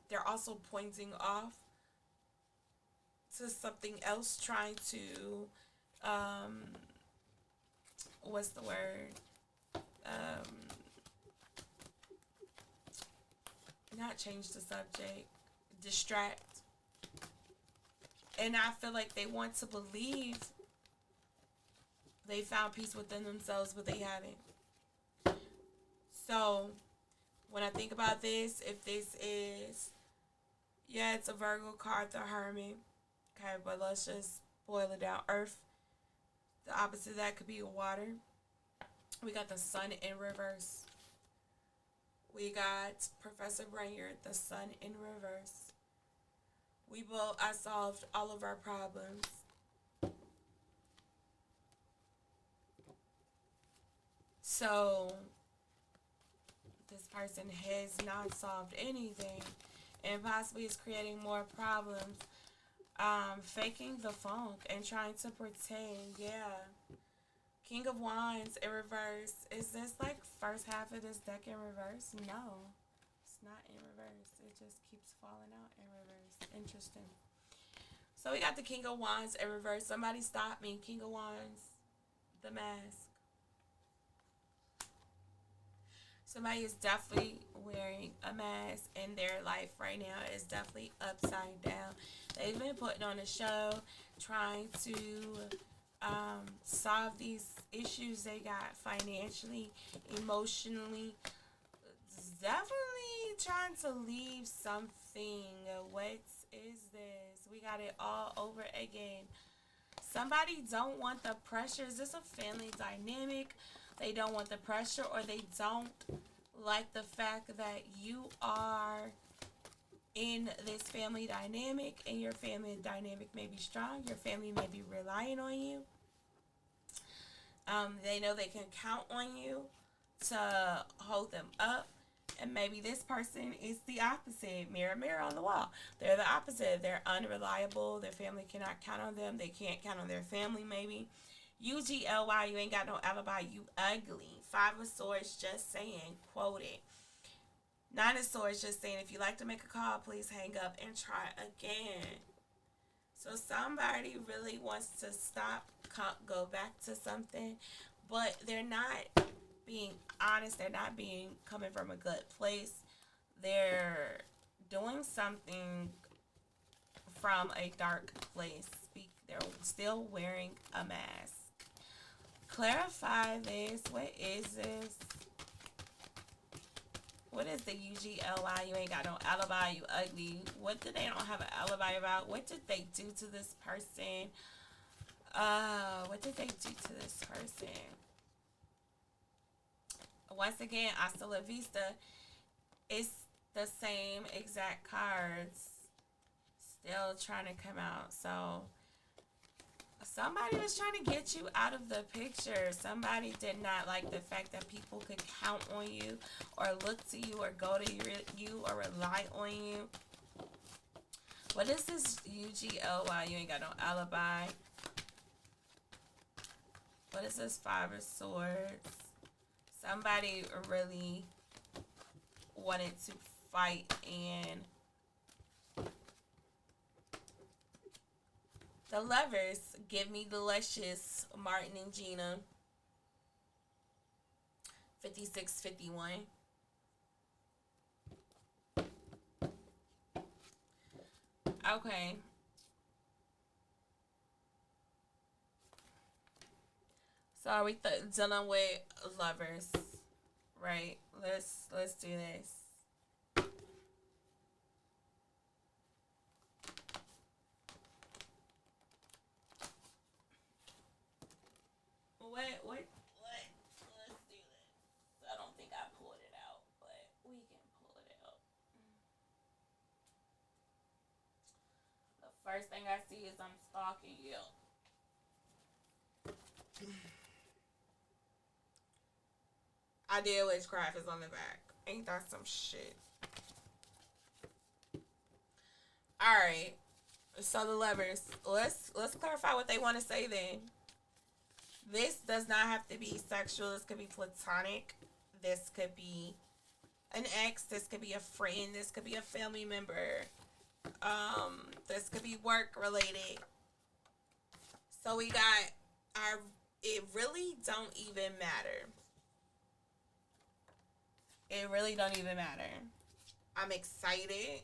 They're also pointing off to something else, trying to um, what's the word? Um, Not change the subject, distract. And I feel like they want to believe they found peace within themselves, but they haven't. So when I think about this, if this is, yeah, it's a Virgo card, the Hermit. Okay, but let's just boil it down. Earth. The opposite of that could be water. We got the Sun in reverse. We got Professor Brainerd, the Sun in reverse. I solved all of our problems. So this person has not solved anything and possibly is creating more problems. Faking the funk and trying to pretend, yeah. King of Wands in reverse. Is this like first half of this deck in reverse? No. It's not in reverse. It just keeps falling out in reverse. Interesting. So we got the King of Wands in reverse. Somebody stop me. King of Wands. The mask. Somebody is definitely wearing a mask and their life right now is definitely upside down. They've been putting on a show, trying to solve these issues they got financially, emotionally. Definitely trying to leave something. What is this? We got it all over again. Somebody don't want the pressure. Is this a family dynamic? They don't want the pressure, or they don't like the fact that you are in this family dynamic, and your family dynamic may be strong. Your family may be relying on you. They know they can count on you to hold them up And maybe this person is the opposite. Mirror, mirror on the wall. They're the opposite. They're unreliable. Their family cannot count on them. They can't count on their family, maybe. UGLY, you ain't got no alibi. You ugly. Five of Swords, just saying. Quote it. Nine of Swords, just saying. If you like to make a call, please hang up and try again. So somebody really wants to stop, go back to something, but they're not being honest. They're not being coming from a good place. They're doing something from a dark place. They're still wearing a mask. Clarify this. What is this? What is the UGLI? You ain't got no alibi, you ugly. What did they don't have an alibi about? What did they do to this person? What did they do to this person? Once again, hasta la vista. It's the same exact cards. Still trying to come out. So somebody was trying to get you out of the picture. Somebody did not like the fact that people could count on you or look to you or go to you or rely on you. What is this UGLY? You ain't got no alibi. What is this Five of Swords? Somebody really wanted to fight and the Lovers, give me the luscious Martin and Gina. 5651. Okay. So are we dealing with Lovers, right? Let's do this. What? Let's do this. I don't think I pulled it out, but we can pull it out. The first thing I see is I'm stalking you. Ideal Witchcraft is on the back. Ain't that some shit? Alright. So the Lovers. Let's clarify what they want to say then. This does not have to be sexual. This could be platonic. This could be an ex. This could be a friend. This could be a family member. This could be work related. So we got our. It really don't even matter. It really don't even matter. I'm excited.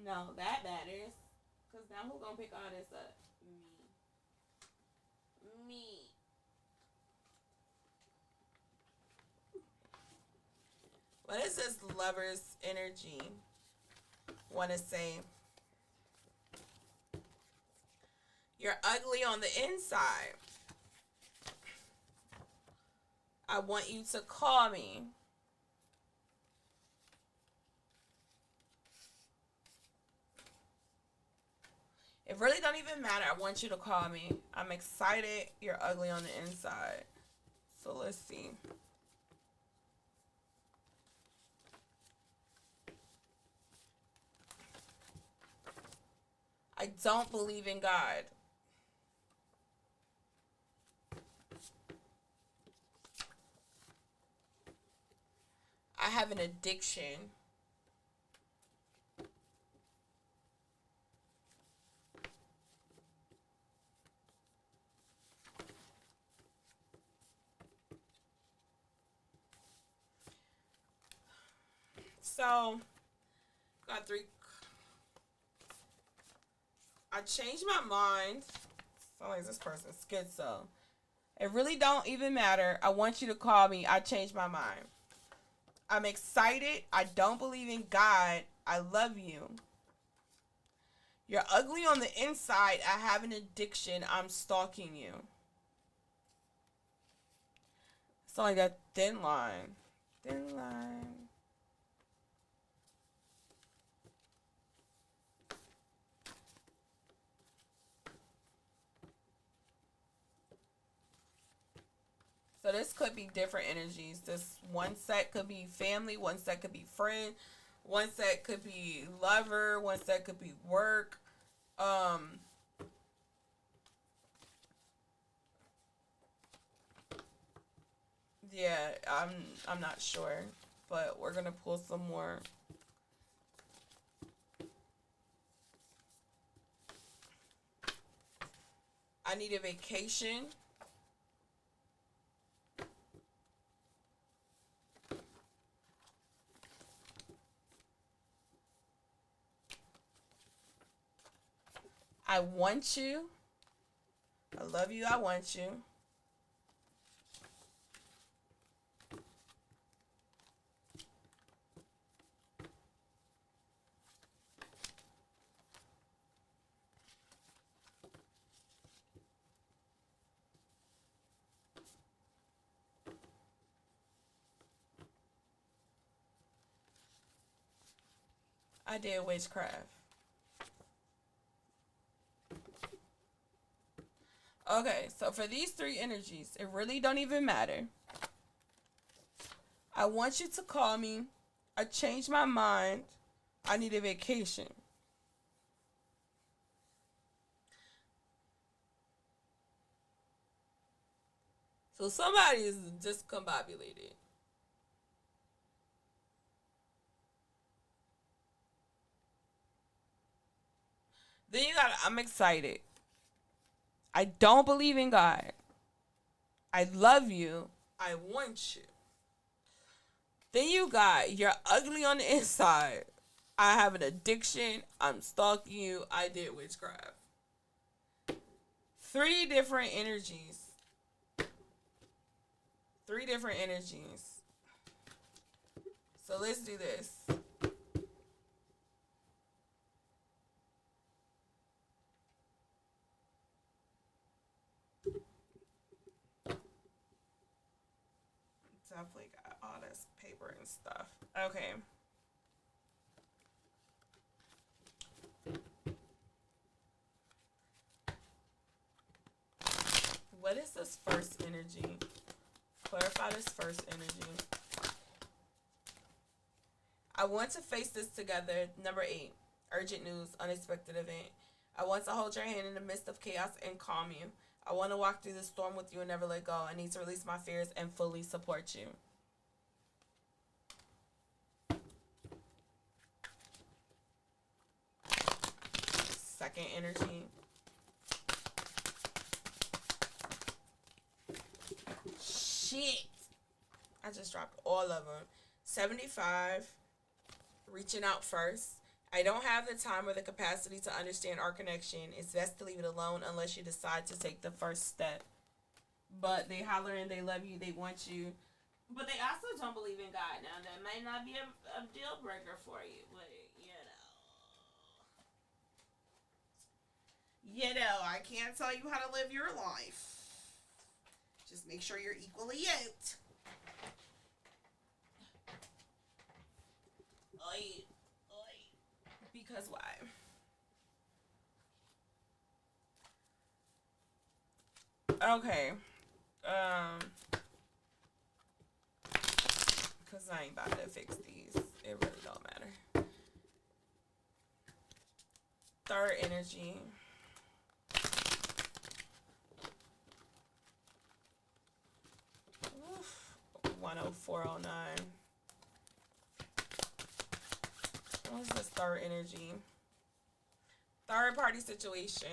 No, that matters. Because now who's going to pick all this up? Me. What is this Lover's energy want to say? You're ugly on the inside. I want you to call me. It really don't even matter. I want you to call me. I'm excited. You're ugly on the inside. So let's see. I don't believe in God. I have an addiction. So, got three. I changed my mind. Sound like this person's schizo. It really don't even matter. I want you to call me. I changed my mind. I'm excited. I don't believe in God. I love you. You're ugly on the inside. I have an addiction. I'm stalking you. It's like that thin line. Thin line. So this could be different energies. This one set could be family, one set could be friend, one set could be lover, one set could be work. Um, yeah, I'm not sure, but we're gonna pull some more. I need a vacation. I want you. I love you. I want you. I did witchcraft. Okay, so for these three energies, it really don't even matter. I want you to call me. I changed my mind. I need a vacation. So somebody is discombobulated. Then you got, I'm excited. I don't believe in God. I love you. I want you. Then you got, you're ugly on the inside. I have an addiction. I'm stalking you. I did witchcraft. Three different energies. Three different energies. So let's do this. Definitely got all this paper and stuff. Okay. What is this first energy? Clarify this first energy. I want to face this together. Number 8. Urgent news, unexpected event. I want to hold your hand in the midst of chaos and calm you. I want to walk through the storm with you and never let go. I need to release my fears and fully support you. Second energy. Shit. I just dropped all of them. 75. Reaching out first. I don't have the time or the capacity to understand our connection. It's best to leave it alone unless you decide to take the first step. But they hollering, they love you, they want you. But they also don't believe in God. Now, that might not be a deal breaker for you, but I can't tell you how to live your life. Just make sure you're equally yoked. Oi, oi. Because why? Okay. Because I ain't about to fix these. It really don't matter. Third energy. Oof. 10409. What's this third energy? Third party situation.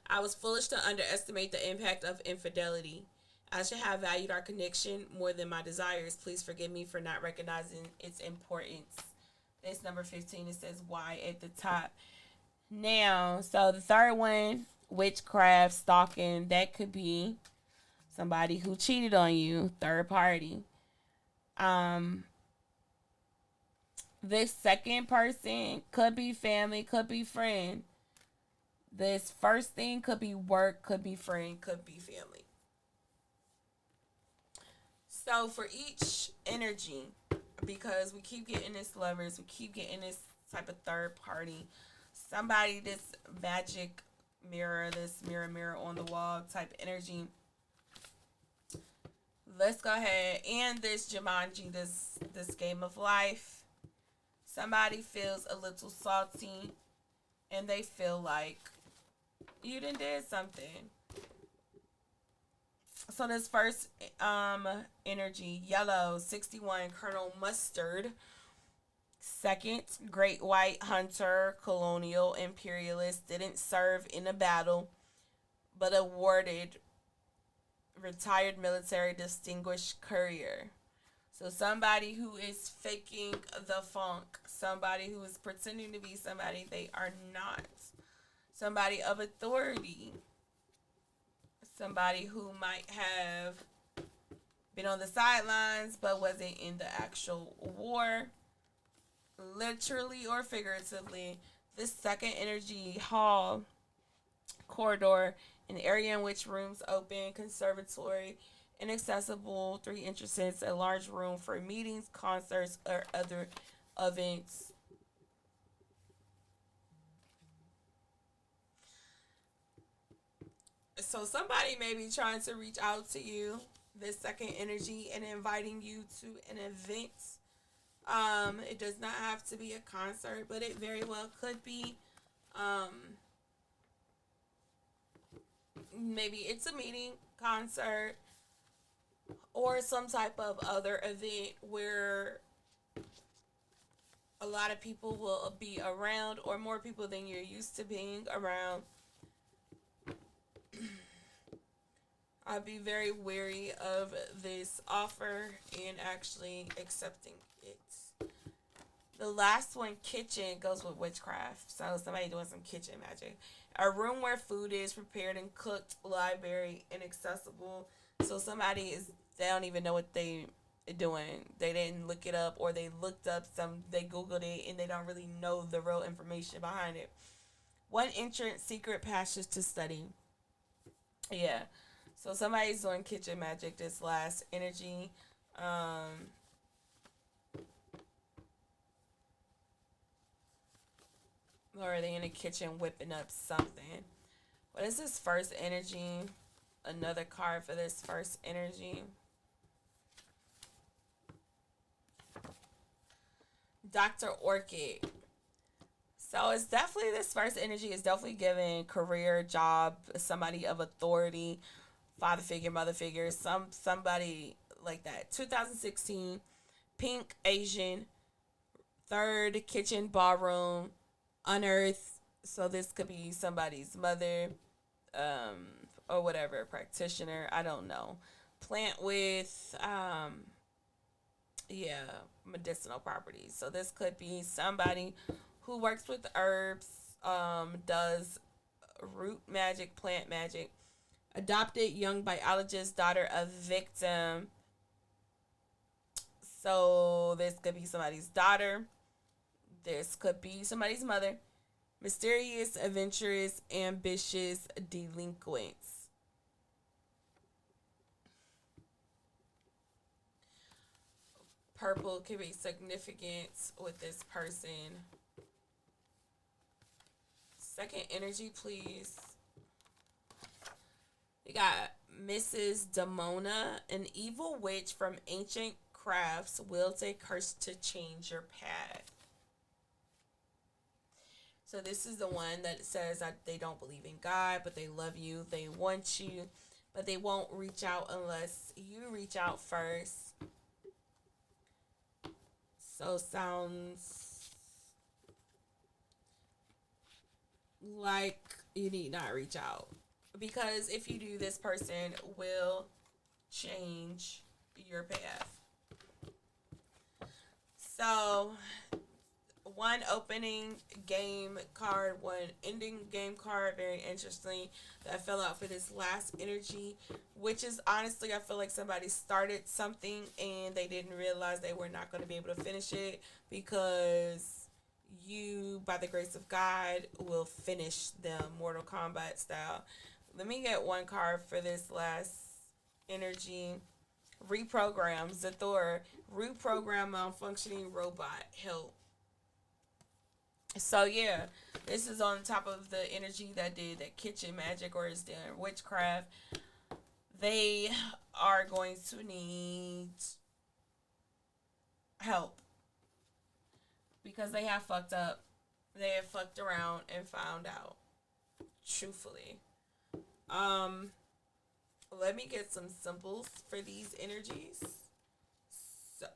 I was foolish to underestimate the impact of infidelity. I should have valued our connection more than my desires. Please forgive me for not recognizing its importance. This number 15, it says why at the top. Now, so the third one, witchcraft, stalking, that could be somebody who cheated on you, third party. Um, this second person could be family, could be friend. This first thing could be work, could be friend, could be family. So for each energy, because we keep getting this lovers, we keep getting this type of third party, somebody, this magic mirror, this mirror on the wall type energy. Let's go ahead and this Jumanji, this game of life. Somebody feels a little salty, and they feel like you done did something. So this first energy, yellow, 61, Colonel Mustard. Second, Great White Hunter, colonial imperialist, didn't serve in a battle, but awarded retired military distinguished courier. So somebody who is faking the funk, somebody who is pretending to be somebody they are not, somebody of authority, somebody who might have been on the sidelines but wasn't in the actual war, literally or figuratively. This second energy, hall, corridor, an area in which rooms open, conservatory, inaccessible, three entrances, a large room for meetings, concerts, or other events. So somebody may be trying to reach out to you, this second energy, and inviting you to an event. It does not have to be a concert, but it very well could be. Um, Maybe it's a meeting, concert, or some type of other event where a lot of people will be around, or more people than you're used to being around. I'd be very wary of this offer and actually accepting it. The last one, kitchen, goes with witchcraft. So somebody doing some kitchen magic. A room where food is prepared and cooked, library, inaccessible. So somebody is, they don't even know what they doing. They didn't look it up, or they looked up they Googled it and they don't really know the real information behind it. One entrance, secret passage to study. Yeah. So somebody's doing kitchen magic, this last energy. Um, or are they in the kitchen whipping up something? What is this first energy? Another card for this first energy. Dr. Orchid. So it's definitely, this first energy is definitely giving career, job, somebody of authority, father figure, mother figure, somebody like that. 2016, pink Asian, third kitchen ballroom, unearthed. So this could be somebody's mother, or whatever, practitioner. I don't know. Plant with yeah, medicinal properties. So this could be somebody who works with herbs, does root magic, plant magic. Adopted young biologist, daughter of victim. So this could be somebody's daughter. This could be somebody's mother. Mysterious, adventurous, ambitious delinquents. Purple could be significant with this person. Second energy, please. We got Mrs. Demona, an evil witch from ancient crafts, wields a curse to change your path. So this is the one that says that they don't believe in God, but they love you, they want you, but they won't reach out unless you reach out first. So sounds like you need not reach out, because if you do, this person will change your path. So one opening game card, one ending game card, very interesting, that fell out for this last energy, which is honestly, I feel like somebody started something and they didn't realize they were not going to be able to finish it, because you, by the grace of God, will finish them Mortal Kombat style. Let me get one card for this last energy. Reprogram, Zathor, reprogram malfunctioning robot, help. So yeah, this is on top of the energy that did that kitchen magic or is doing witchcraft. They are going to need help because they have fucked up. They have fucked around and found out. Truthfully. Um, Let me get some symbols for these energies. So,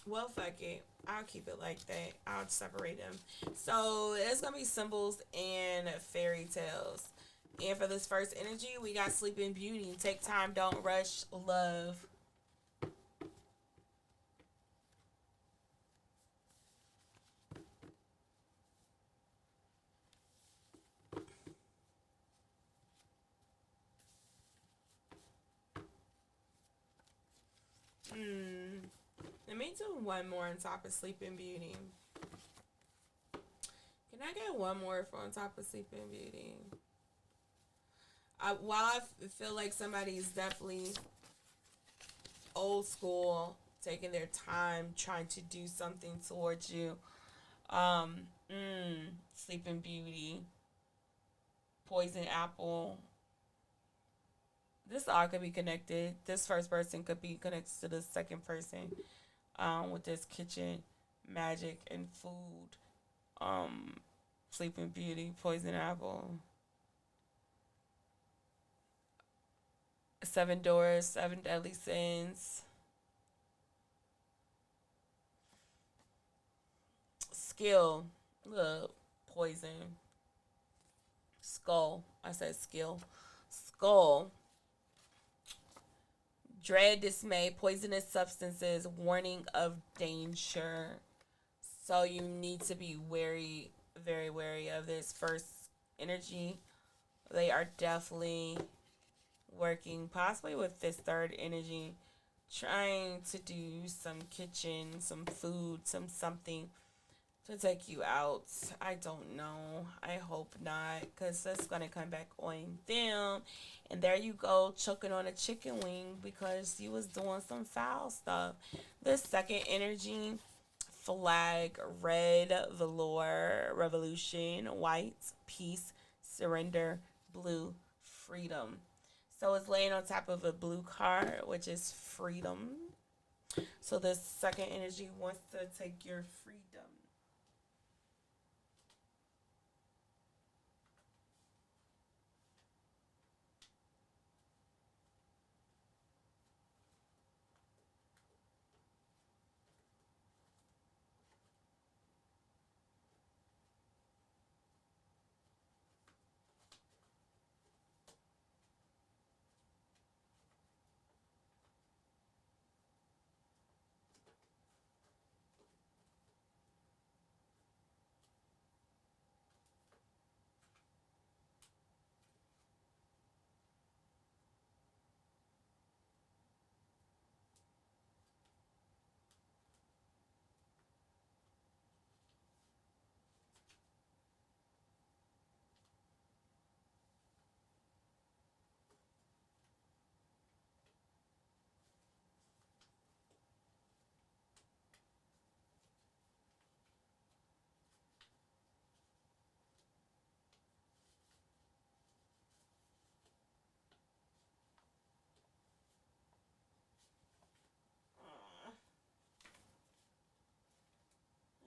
well, fuck it. I'll keep it like that. I'll separate them. So it's gonna be symbols and fairy tales. And for this first energy, we got Sleeping Beauty. Take time, don't rush, love. Hmm. Let me do one more on top of Sleeping Beauty. Can I get one more for on top of Sleeping Beauty? While feel like somebody is definitely old school, taking their time, trying to do something towards you. Sleeping Beauty, Poison Apple. This all could be connected. This first person could be connected to the second person. With this kitchen, magic, and food. Um, Sleeping Beauty, Poison Apple. Seven Doors, Seven Deadly Sins. Skill. Look, poison. Skull. I said skill. Skull. Dread, dismay, poisonous substances, warning of danger. So you need to be wary, very wary of this first energy. They are definitely working, possibly with this third energy, trying to do some kitchen, some food, some something to take you out. I don't know. I hope not, because that's going to come back on them. And there you go, choking on a chicken wing because you was doing some foul stuff. The second energy, flag, red, velour, revolution, white, peace, surrender, blue, freedom. So it's laying on top of a blue card, which is freedom. So this second energy wants to take your freedom.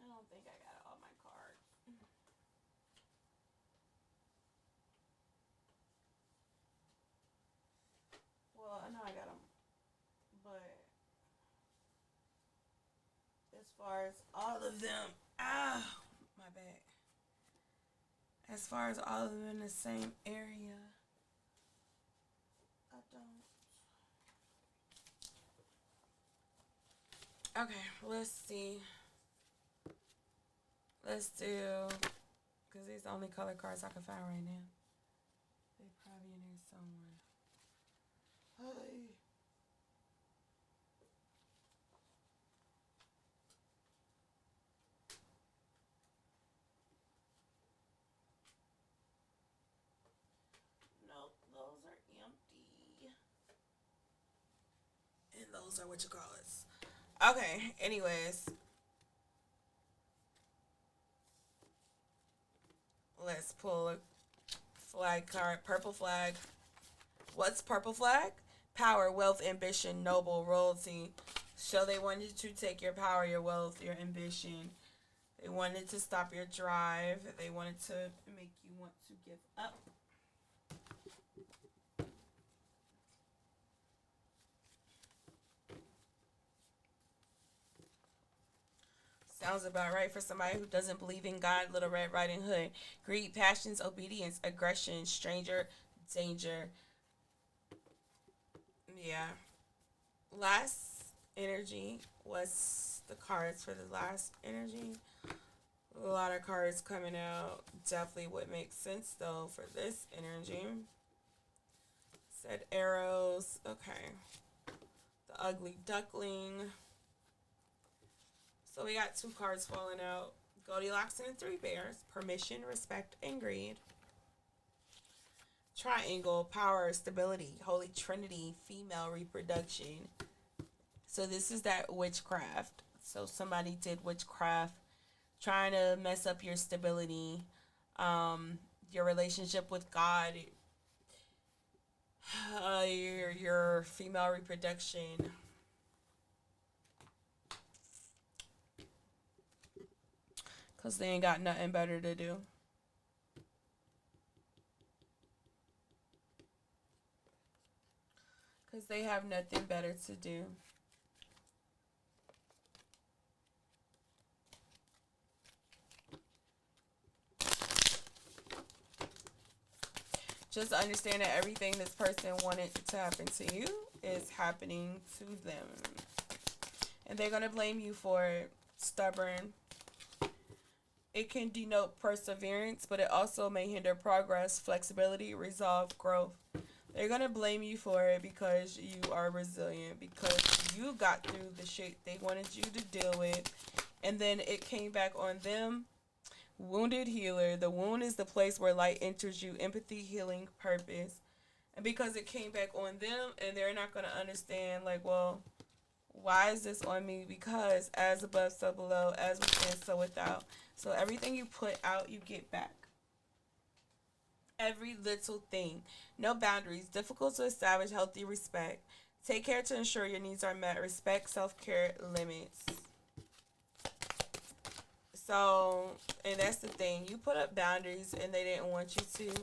I don't think I got all my cards. Well, I know I got them, but as far as all of them, my bad. As far as all of them in the same area, I don't. Okay, let's see. Let's do, because these are the only color cards I can find right now. They probably in here somewhere. Hey. Nope, those are empty. And those are what you call it. Okay, anyways. Let's pull Flag card. Purple flag. What's purple flag? Power, wealth, ambition, noble, royalty. So they wanted to take your power, your wealth, your ambition. They wanted to stop your drive. They wanted to make you want to give up. Sounds about right for somebody who doesn't believe in God. Little Red Riding Hood. Greed, passions, obedience, aggression, stranger, danger. Yeah. Last energy was the cards for the last energy. A lot of cards coming out. Definitely would make sense though for this energy. Said arrows. Okay. The ugly duckling. So we got two cards falling out. Goldilocks and the Three Bears. Permission, respect, and greed. Triangle, power, stability. Holy Trinity, female reproduction. So this is that witchcraft. So somebody did witchcraft, trying to mess up your stability, your relationship with God, your female reproduction. Because they ain't got nothing better to do. Because they have nothing better to do. Just understand that everything this person wanted to happen to you is happening to them. And they're going to blame you for it. Stubborn. It can denote perseverance, but it also may hinder progress, flexibility, resolve, growth. They're going to blame you for it because you are resilient, because you got through the shit they wanted you to deal with, and then it came back on them. Wounded healer. The wound is the place where light enters you. Empathy, healing, purpose. And because it came back on them, and they're not going to understand, like, well, why is this on me? Because as above, so below, as within, so without. So everything you put out, you get back. Every little thing. No boundaries. Difficult to establish healthy respect. Take care to ensure your needs are met. Respect, self-care, limits. So, and that's the thing. You put up boundaries and they didn't want you to.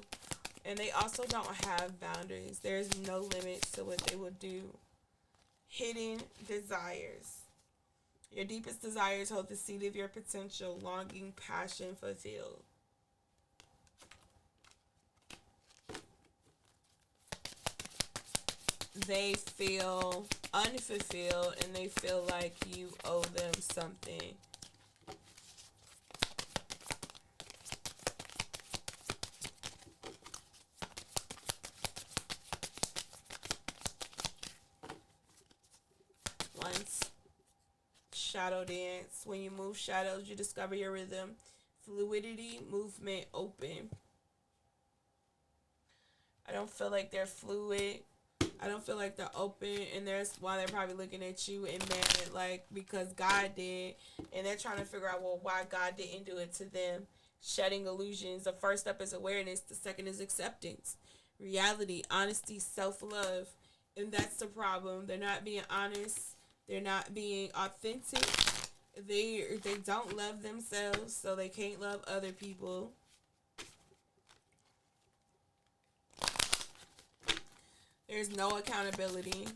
And they also don't have boundaries. There's no limits to what they will do. Hidden desires. Your deepest desires hold the seed of your potential, longing, passion fulfilled. They feel unfulfilled and they feel like you owe them something. Once shadow dance. When you move shadows, you discover your rhythm. Fluidity, movement, open. I don't feel like they're fluid. I don't feel like they're open, and that's why they're probably looking at you and mad, like, because God did, and they're trying to figure out, well, why God didn't do it to them. Shedding illusions. The first step is awareness. The second is acceptance. Reality, honesty, self-love, and that's the problem. They're not being honest. They're not being authentic. They don't love themselves, so they can't love other people. There's no accountability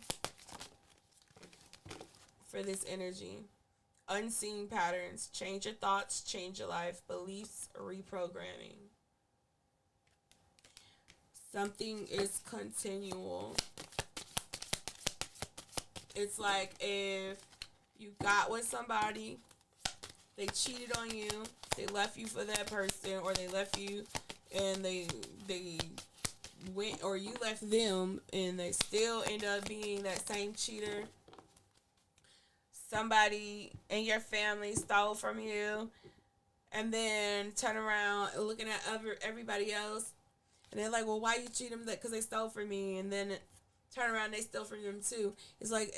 for this energy. Unseen patterns. Change your thoughts, change your life. Beliefs, reprogramming. Something is continual. It's like if you got with somebody, they cheated on you, they left you for that person, or they left you and they went, or you left them and they still end up being that same cheater. Somebody in your family stole from you and then turn around looking at everybody else, and they're like, well, why you cheat them? Because they stole from me. And then turn around, they steal from them too. It's like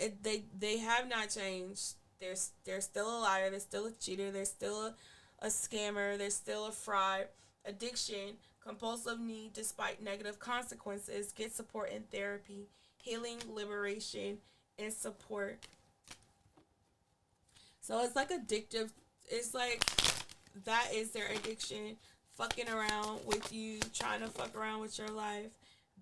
they have not changed. They're still a liar. They're still a cheater. They're still a scammer. They're still a fraud. Addiction. compulsive need despite negative consequences. Get support in therapy, healing, liberation, and support. So it's like addictive. It's like that is their addiction. Fucking around with you, trying to fuck around with your life.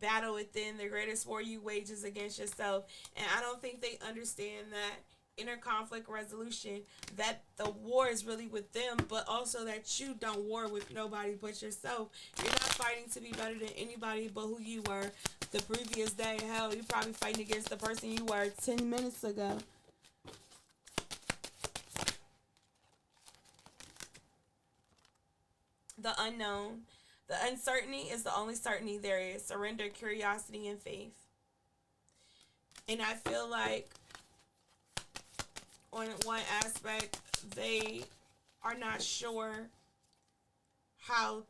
Battle within, the greatest war you wage is against yourself. And I don't think they understand that inner conflict resolution, that the war is really with them, but also that you don't war with nobody but yourself. You're not fighting to be better than anybody but who you were the previous day. Hell, you're probably fighting against the person you were 10 minutes ago. The unknown. The uncertainty is the only certainty there is. Surrender, curiosity, and faith. And I feel like on one aspect, they are not sure how,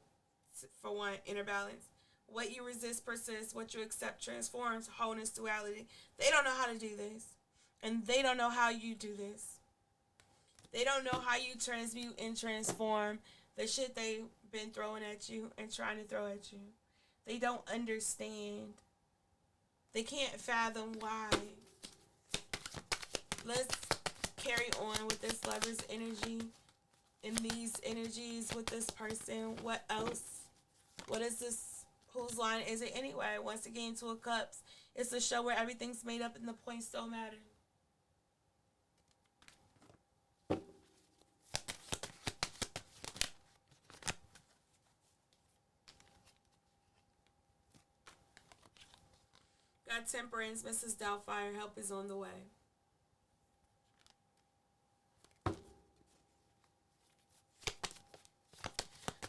for one, inner balance. What you resist persists, what you accept transforms, wholeness, duality. They don't know how to do this. And they don't know how you do this. They don't know how you transmute and transform the shit they've been throwing at you and trying to throw at you. They don't understand. They can't fathom why. Let's carry on with this lover's energy and these energies with this person. What else? What is this? Whose line is it anyway? Once again, Two of Cups. It's a show where everything's made up and the points don't matter. Got Temperance, Mrs. Doubtfire. Help is on the way.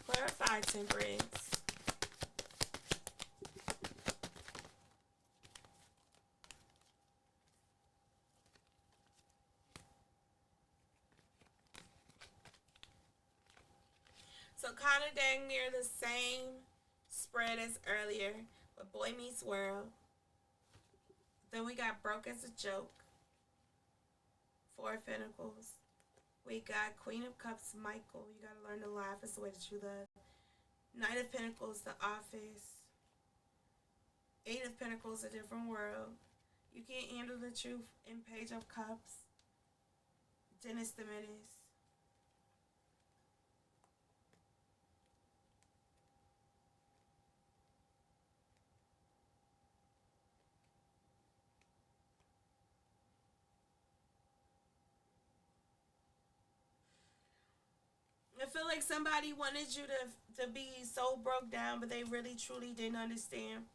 Clarify, Temperance. So kind of dang near the same spread as earlier, but Boy Meets World. Then we got Broke as a Joke. Four of Pentacles. We got Queen of Cups, Michael. You gotta learn to laugh. It's the way that you love. Knight of Pentacles, The Office. Eight of Pentacles, A Different World. You Can't Handle the Truth in Page of Cups. Dennis the Menace. I feel like somebody wanted you to be so broke down, but they really truly didn't understand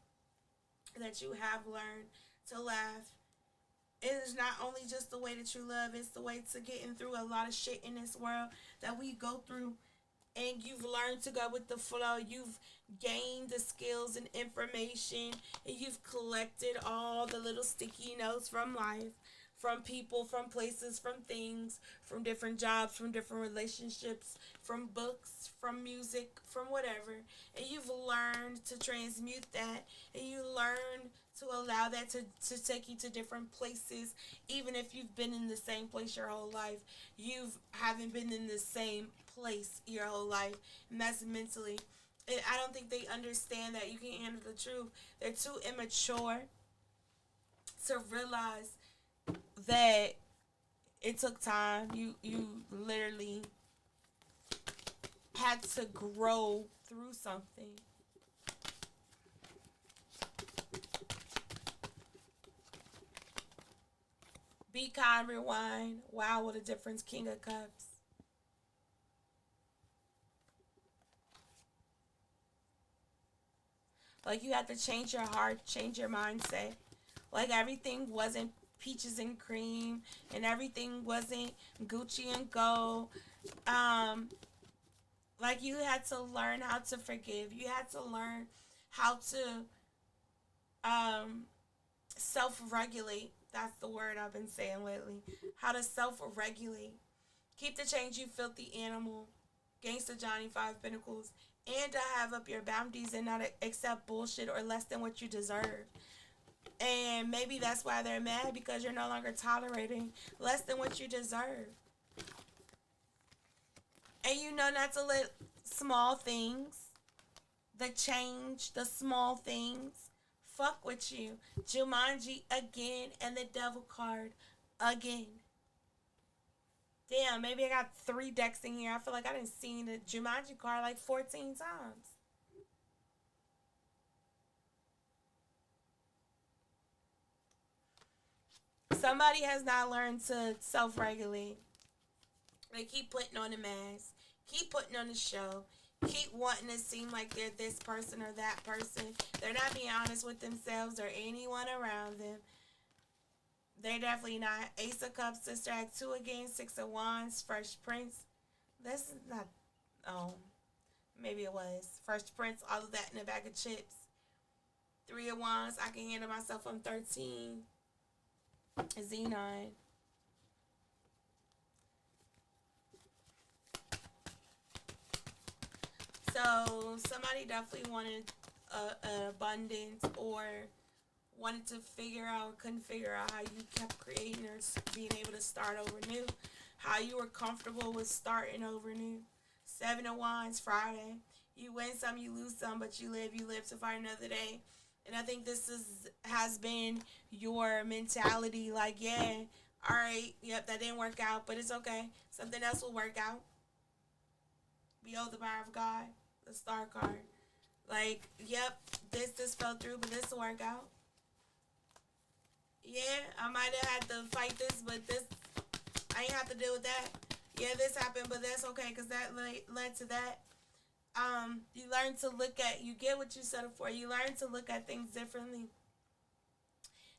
that you have learned to laugh. It is not only just the way that you love, it's the way to getting through a lot of shit in this world that we go through. And you've learned to go with the flow. You've gained the skills and information, and you've collected all the little sticky notes from life, from people, from places, from things, from different jobs, from different relationships, from books, from music, from whatever. And you've learned to transmute that, and you learn to allow that to take you to different places. Even if you've been in the same place your whole life, you haven't been in the same place your whole life, and that's mentally. And I don't think they understand that you can't handle the truth. They're too immature to realize that it took time. You literally had to grow through something. Be kind, rewind. Wow, what a difference, King of Cups. Like you had to change your heart, change your mindset. Like everything wasn't peaches and cream, and everything wasn't Gucci and gold. Um, like you had to learn how to forgive. You had to learn how to um, self-regulate. That's the word I've been saying lately. How to self-regulate. Keep the change, you filthy animal. Gangsta Johnny, Five Pentacles. And to have up your boundaries and not accept bullshit or less than what you deserve. And maybe that's why they're mad, because you're no longer tolerating less than what you deserve. And you know not to let small things the change, the small things. Fuck with you. Jumanji again and the devil card again. Damn, maybe I got 3 decks in here. I feel like I didn't see the Jumanji card like 14 times. Somebody has not learned to self-regulate. They keep putting on a mask, keep putting on a show, keep wanting to seem like they're this person or that person. They're not being honest with themselves or anyone around them. They're definitely not. Ace of Cups, Sister Act 2 again, Six of Wands, Fresh Prince. This is not, oh, maybe it was. Fresh Prince, all of that in a bag of chips. 3 of Wands, I can handle myself on 13. Xenon. So somebody definitely wanted an abundance or wanted to figure out, couldn't figure out how you kept creating or being able to start over new, how you were comfortable with starting over new. 7 of Wands, Friday. You win some, you lose some, but you live to fight another day. And I think this has been your mentality. Like, yeah, all right, yep, that didn't work out, but it's okay. Something else will work out. Behold the power of God, the star card. Like, yep, this fell through, but this will work out. Yeah, I might have had to fight this, but this, I ain't have to deal with that. Yeah, this happened, but that's okay, because that led to that. You learn to look at, you get what you settle for. You learn to look at things differently.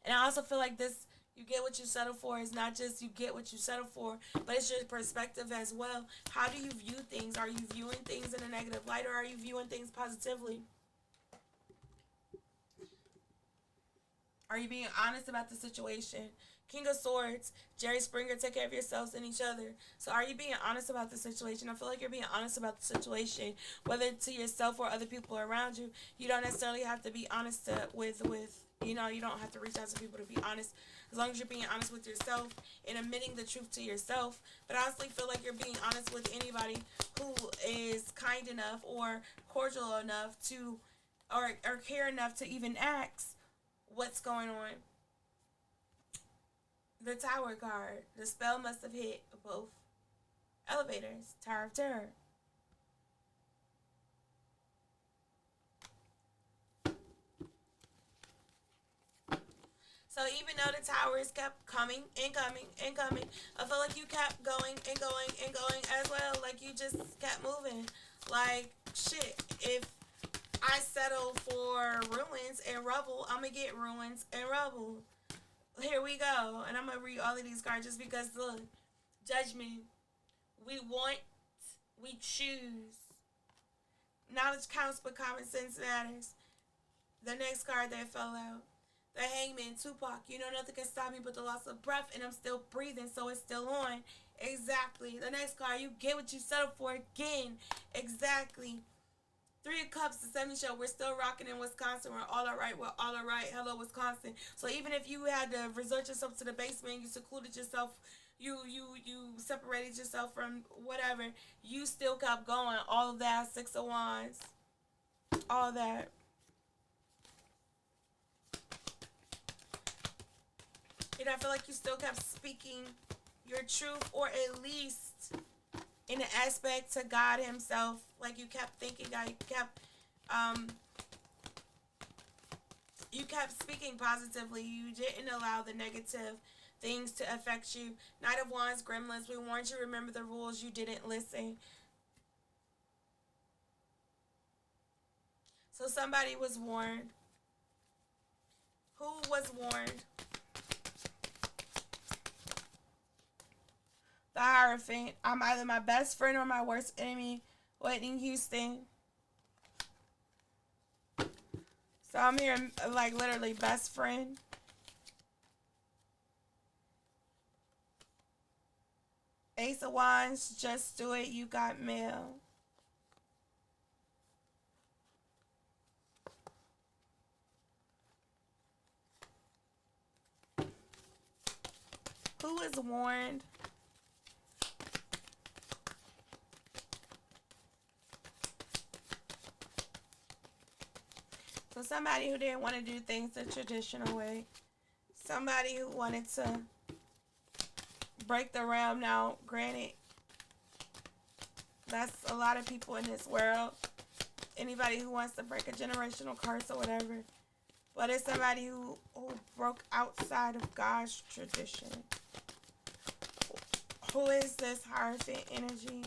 And I also feel like this, you get what you settle for is not just you get what you settle for, but it's your perspective as well. How do you view things? Are you viewing things in a negative light, or are you viewing things positively? Are you being honest about the situation? King of Swords, Jerry Springer, take care of yourselves and each other. So are you being honest about the situation? I feel like you're being honest about the situation, whether to yourself or other people around you. You don't necessarily have to be honest with you know, you don't have to reach out to people to be honest. As long as you're being honest with yourself and admitting the truth to yourself. But I honestly feel like you're being honest with anybody who is kind enough or cordial enough to, or care enough to even ask what's going on. The Tower card. The spell must have hit both elevators. Tower of Terror. So even though the towers kept coming and coming and coming, I feel like you kept going and going and going as well. Like you just kept moving. Like, shit, if I settle for ruins and rubble, I'm going to get ruins and rubble. Here we go. And I'm going to read all of these cards just because, look, judgment. We want, we choose. Knowledge counts, but common sense matters. The next card that fell out. The Hangman, Tupac. You know nothing can stop me but the loss of breath, and I'm still breathing, so it's still on. Exactly. The next card, you get what you settled for again. Exactly. 3 of Cups, the 70 show. We're still rocking in Wisconsin. We're all alright. We're all alright. Hello, Wisconsin. So even if you had to resort yourself to the basement, you secluded yourself, you separated yourself from whatever, you still kept going. All of that. 6 of Wands. All that. And I feel like you still kept speaking your truth, or at least in an aspect to God himself. Like you kept thinking God, you kept speaking positively. You didn't allow the negative things to affect you. Knight of Wands, Gremlins, we warned you, remember the rules, you didn't listen. So somebody was warned. Who was warned? The Hierophant. I'm either my best friend or my worst enemy. Whitney Houston. So I'm here like literally best friend. Ace of Wands, just do it, you got mail. Who is warned? somebody who didn't want to do things the traditional way, somebody who wanted to break the realm. Now, granted, that's a lot of people in this world. Anybody who wants to break a generational curse or whatever. But it's somebody who broke outside of God's tradition. Who is this Hierophant energy?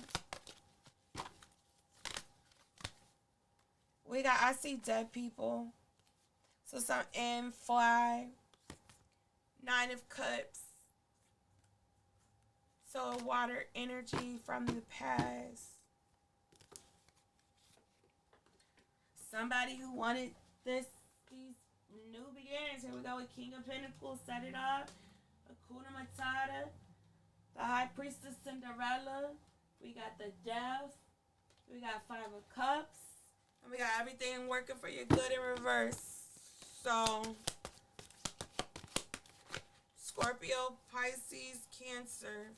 I see dead people. So some and fly. 9 of Cups. So water energy from the past. Somebody who wanted these new beginnings. Here we go with King of Pentacles. Set it up. Hakuna Matata. The High Priestess Cinderella. We got the Death. We got 5 of Cups. And we got everything working for your good in reverse. So, Scorpio, Pisces, Cancer.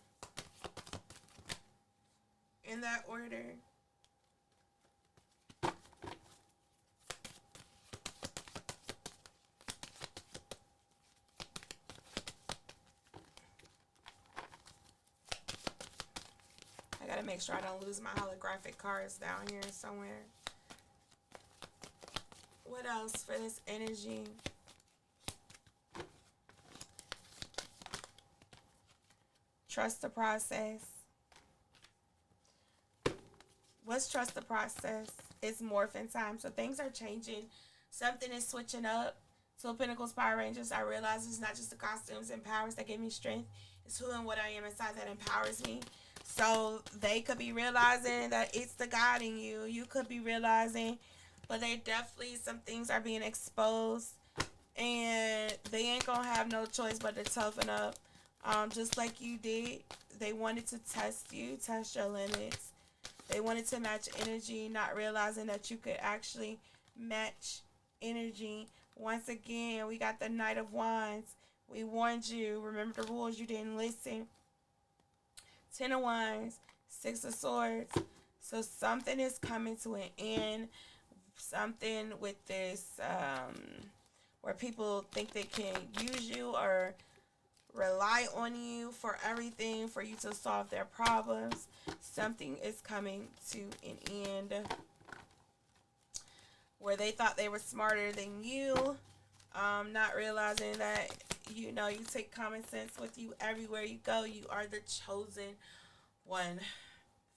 In that order. I gotta make sure I don't lose my holographic cards down here somewhere. What else for this energy? Trust the process. What's trust the process? It's morphing time. So things are changing. Something is switching up. So Pentacles Power Rangers, I realize it's not just the costumes and powers that give me strength. It's who and what I am inside that empowers me. So they could be realizing that it's the God in you. You could be realizing, but they definitely, some things are being exposed. And they ain't going to have no choice but to toughen up. Just like you did. They wanted to test you, test your limits. They wanted to match energy, not realizing that you could actually match energy. Once again, we got the Knight of Wands. We warned you. Remember the rules. You didn't listen. 10 of Wands. 6 of Swords. So something is coming to an end. Something with this where people think they can use you or rely on you for everything, for you to solve their problems. Something is coming to an end where they thought they were smarter than you, not realizing that, you take common sense with you everywhere you go. You are the chosen one.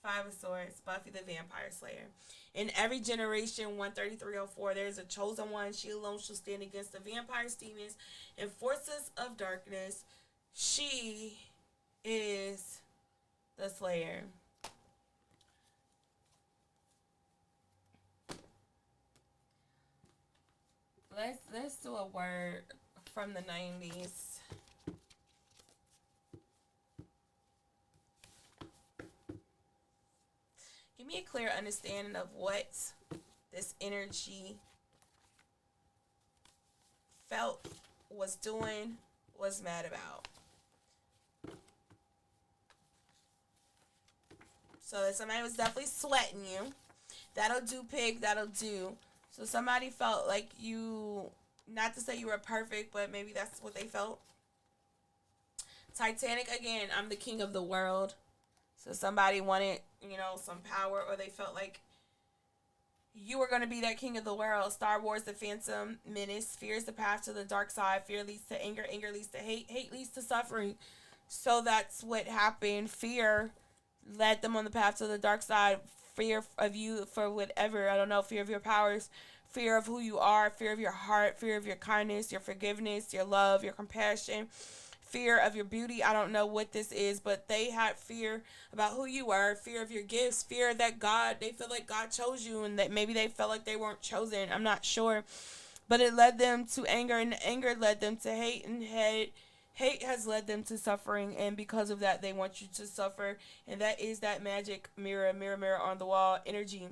5 of Swords, Buffy the Vampire Slayer. In every generation, 13304, there is a chosen one. She alone shall stand against the vampires, demons, and forces of darkness. She is the Slayer. Let's do a word from the 90s. Give me a clear understanding of what this energy felt, was doing, was mad about. So somebody was definitely sweating you. That'll do, pig. That'll do. So somebody felt like you, not to say you were perfect, but maybe that's what they felt. Titanic, again, I'm the king of the world. So somebody wanted, some power, or they felt like you were going to be that king of the world. Star Wars, The Phantom Menace. Fear is the path to the dark side. Fear leads to anger. Anger leads to hate. Hate leads to suffering. So that's what happened. Fear led them on the path to the dark side. Fear of you for whatever. I don't know. Fear of your powers. Fear of who you are. Fear of your heart. Fear of your kindness, your forgiveness, your love, your compassion. Fear of your beauty. I don't know what this is, but they had fear about who you were, fear of your gifts, fear that they feel like God chose you, and that maybe they felt like they weren't chosen. I'm not sure. But it led them to anger, and anger led them to hate, and hate has led them to suffering, and because of that, they want you to suffer. And that is that magic mirror, mirror, mirror on the wall energy.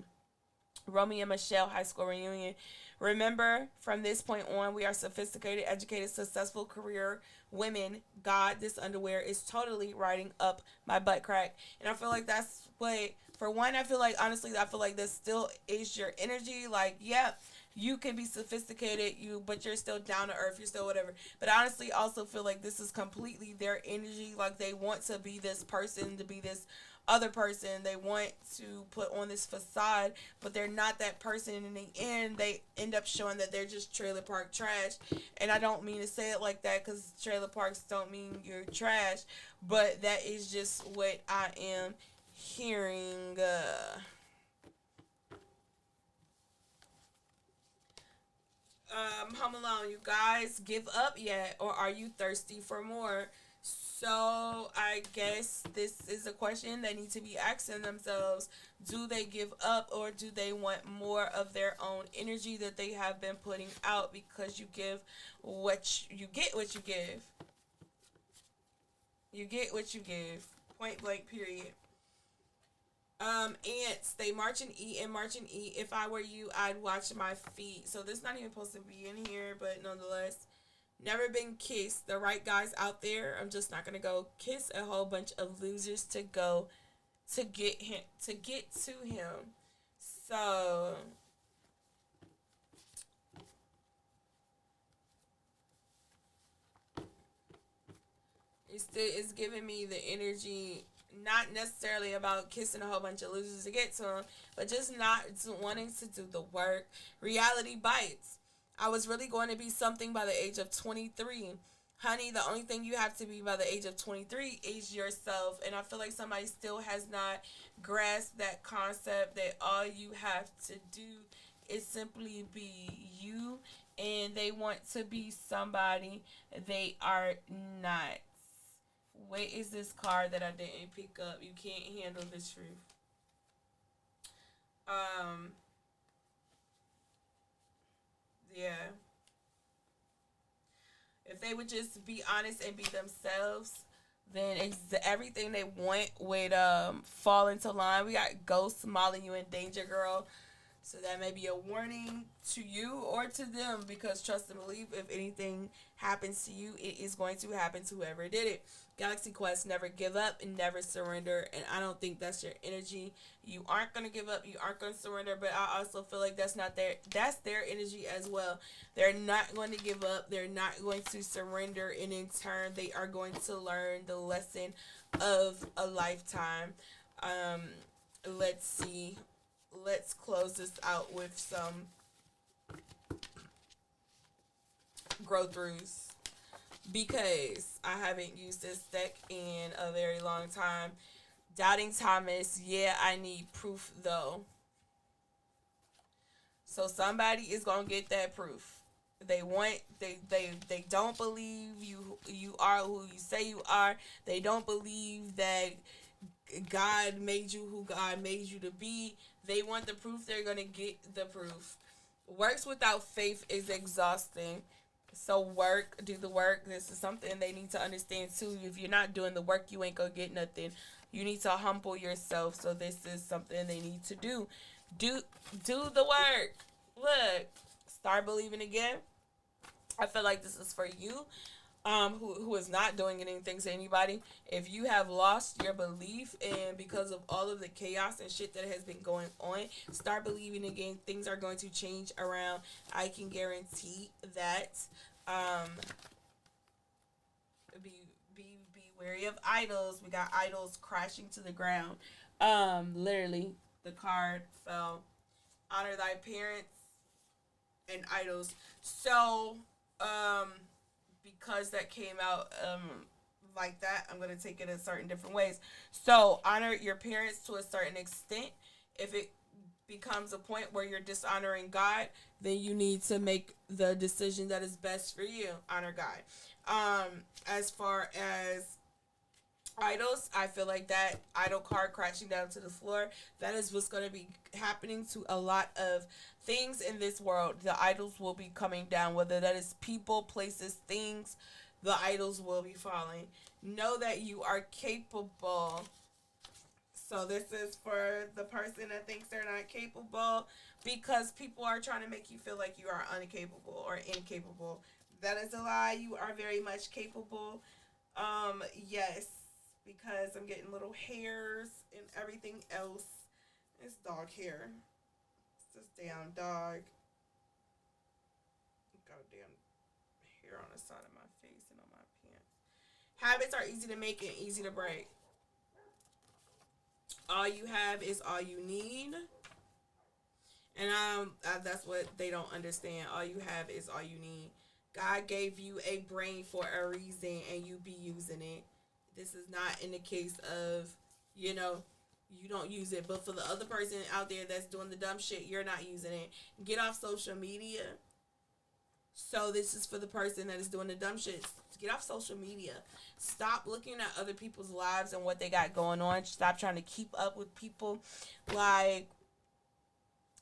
Romeo and Michelle high school reunion. Remember, from this point on, we are sophisticated, educated, successful career women. God, this underwear is totally riding up my butt crack. And I feel like that's what, for one, I feel like, honestly, I feel like this still is your energy. Like, yeah, You can be sophisticated, but you're still down to earth, you're still whatever. But I honestly also feel like this is completely their energy. Like they want to be this person, to be this other person. They want to put on this facade, but they're not that person. And in the end, they end up showing that they're just trailer park trash. And I don't mean to say it like that because trailer parks don't mean you're trash, but that is just what I am hearing. Home Alone, you guys give up yet, or are you thirsty for more? So I guess this is a question they need to be asking themselves. Do they give up, or do they want more of their own energy that they have been putting out? Because you get what you give. You get what you give. Point blank, period. Ants, they march and eat and march and eat. If I were you, I'd watch my feet. So this not even supposed to be in here, but nonetheless. Never been kissed. The right guys out there. I'm just not gonna go kiss a whole bunch of losers to go to get to him. So it's giving me the energy, not necessarily about kissing a whole bunch of losers to get to them, but just not wanting to do the work. Reality bites. I was really going to be something by the age of 23. Honey, the only thing you have to be by the age of 23 is yourself. And I feel like somebody still has not grasped that concept that all you have to do is simply be you. And they want to be somebody they are not. What is this card that I didn't pick up? You can't handle the truth. Um, yeah. If they would just be honest and be themselves, then everything they want would fall into line. We got Ghost, Molly, you in danger, girl. So that may be a warning to you or to them, because trust and believe, if anything happens to you, it is going to happen to whoever did it. Galaxy Quest, never give up and never surrender. And I don't think that's your energy. You aren't going to give up. You aren't going to surrender. But I also feel like that's their energy as well. They're not going to give up. They're not going to surrender. And in turn, they are going to learn the lesson of a lifetime. Um, let's see. Let's close this out with some grow throughs, because I haven't used this deck in a very long time. Doubting Thomas, yeah, I need proof though. So somebody is gonna get that proof. They don't believe you are who you say you are. They don't believe that God made you who God made you to be. They want the proof, they're gonna get the proof. Works without faith is exhausting. So do the work. This is something they need to understand too. If you're not doing the work, you ain't gonna get nothing. You need to humble yourself. So this is something they need to do. Do do the work. Look, start believing again. I feel like this is for you, who is not doing anything to anybody. If you have lost your belief, and because of all of the chaos and shit that has been going on, start believing again. Things are going to change around. I can guarantee that. Um, be wary of idols. We got idols crashing to the ground. Literally, the card fell. Honor thy parents and idols. So, um, because that came out like that, I'm gonna take it in certain different ways. So honor your parents to a certain extent. If it becomes a point where you're dishonoring God, then you need to make the decision that is best for you. Honor God. As far as idols, I feel like that idol card crashing down to the floor, that is what's going to be happening to a lot of things in this world. The idols will be coming down, whether that is people, places, things. The idols will be falling. Know that you are capable. So this is for the person that thinks they're not capable, because people are trying to make you feel like you are incapable or incapable. That is a lie. You are very much capable. Yes, because I'm getting little hairs and everything else. It's dog hair. It's this damn dog. got a damn hair on the side of my face and on my pants. Habits are easy to make and easy to break. All you have is all you need. And that's what they don't understand. All you have is all you need. God gave you a brain for a reason and you be using it. This is not in the case of, you know, you don't use it. But for the other person out there that's doing the dumb shit, you're not using it. Get off social media. So this is for the person that is doing the dumb shit. Get off social media. Stop looking at other people's lives and what they got going on. Stop trying to keep up with people. Like,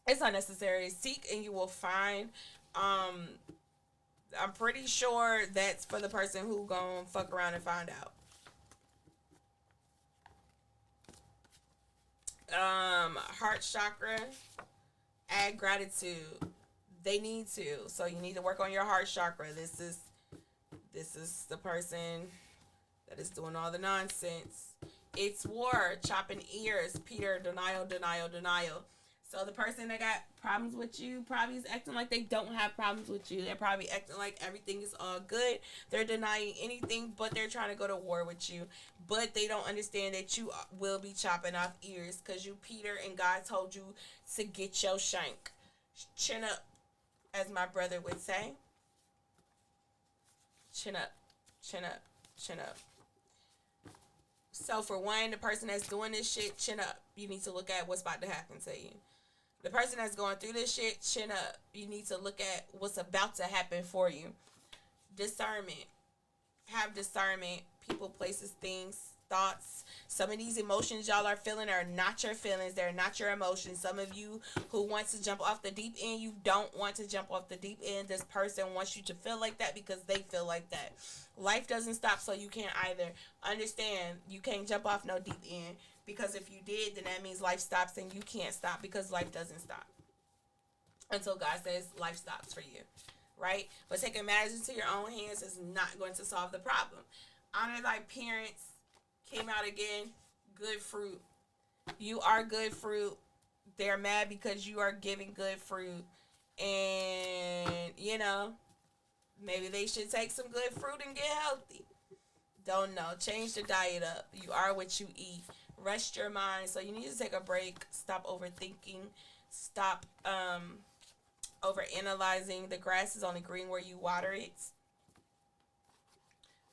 it's unnecessary. Seek and you will find. I'm pretty sure that's for the person who gon' fuck around and find out. Heart chakra, add gratitude. They need to. So you need to work on your heart chakra. This is the person that is doing all the nonsense. It's war, chopping ears, Peter, denial, denial, denial. So the person that got problems with you probably is acting like they don't have problems with you. They're probably acting like everything is all good. They're denying anything, but they're trying to go to war with you. But they don't understand that you will be chopping off ears because you Peter and God told you to get your shank. Chin up, as my brother would say. Chin up, chin up, chin up. So for one, the person that's doing this shit, chin up. You need to look at what's about to happen to you. The person that's going through this shit, chin up. You need to look at what's about to happen for you. Discernment. Have discernment. People, places, things, thoughts. Some of these emotions y'all are feeling are not your feelings. They're not your emotions. Some of you who want to jump off the deep end, you don't want to jump off the deep end. This person wants you to feel like that because they feel like that. Life doesn't stop, so you can't either. Understand, you can't jump off no deep end. Because if you did, then that means life stops and you can't stop because life doesn't stop. Until God says life stops for you. Right? But taking matters into your own hands is not going to solve the problem. Honor thy parents came out again. Good fruit. You are good fruit. They're mad because you are giving good fruit. And, you know, maybe they should take some good fruit and get healthy. Don't know. Change the diet up. You are what you eat. Rest your mind. So you need to take a break. Stop overthinking. Stop overanalyzing. The grass is only green where you water it.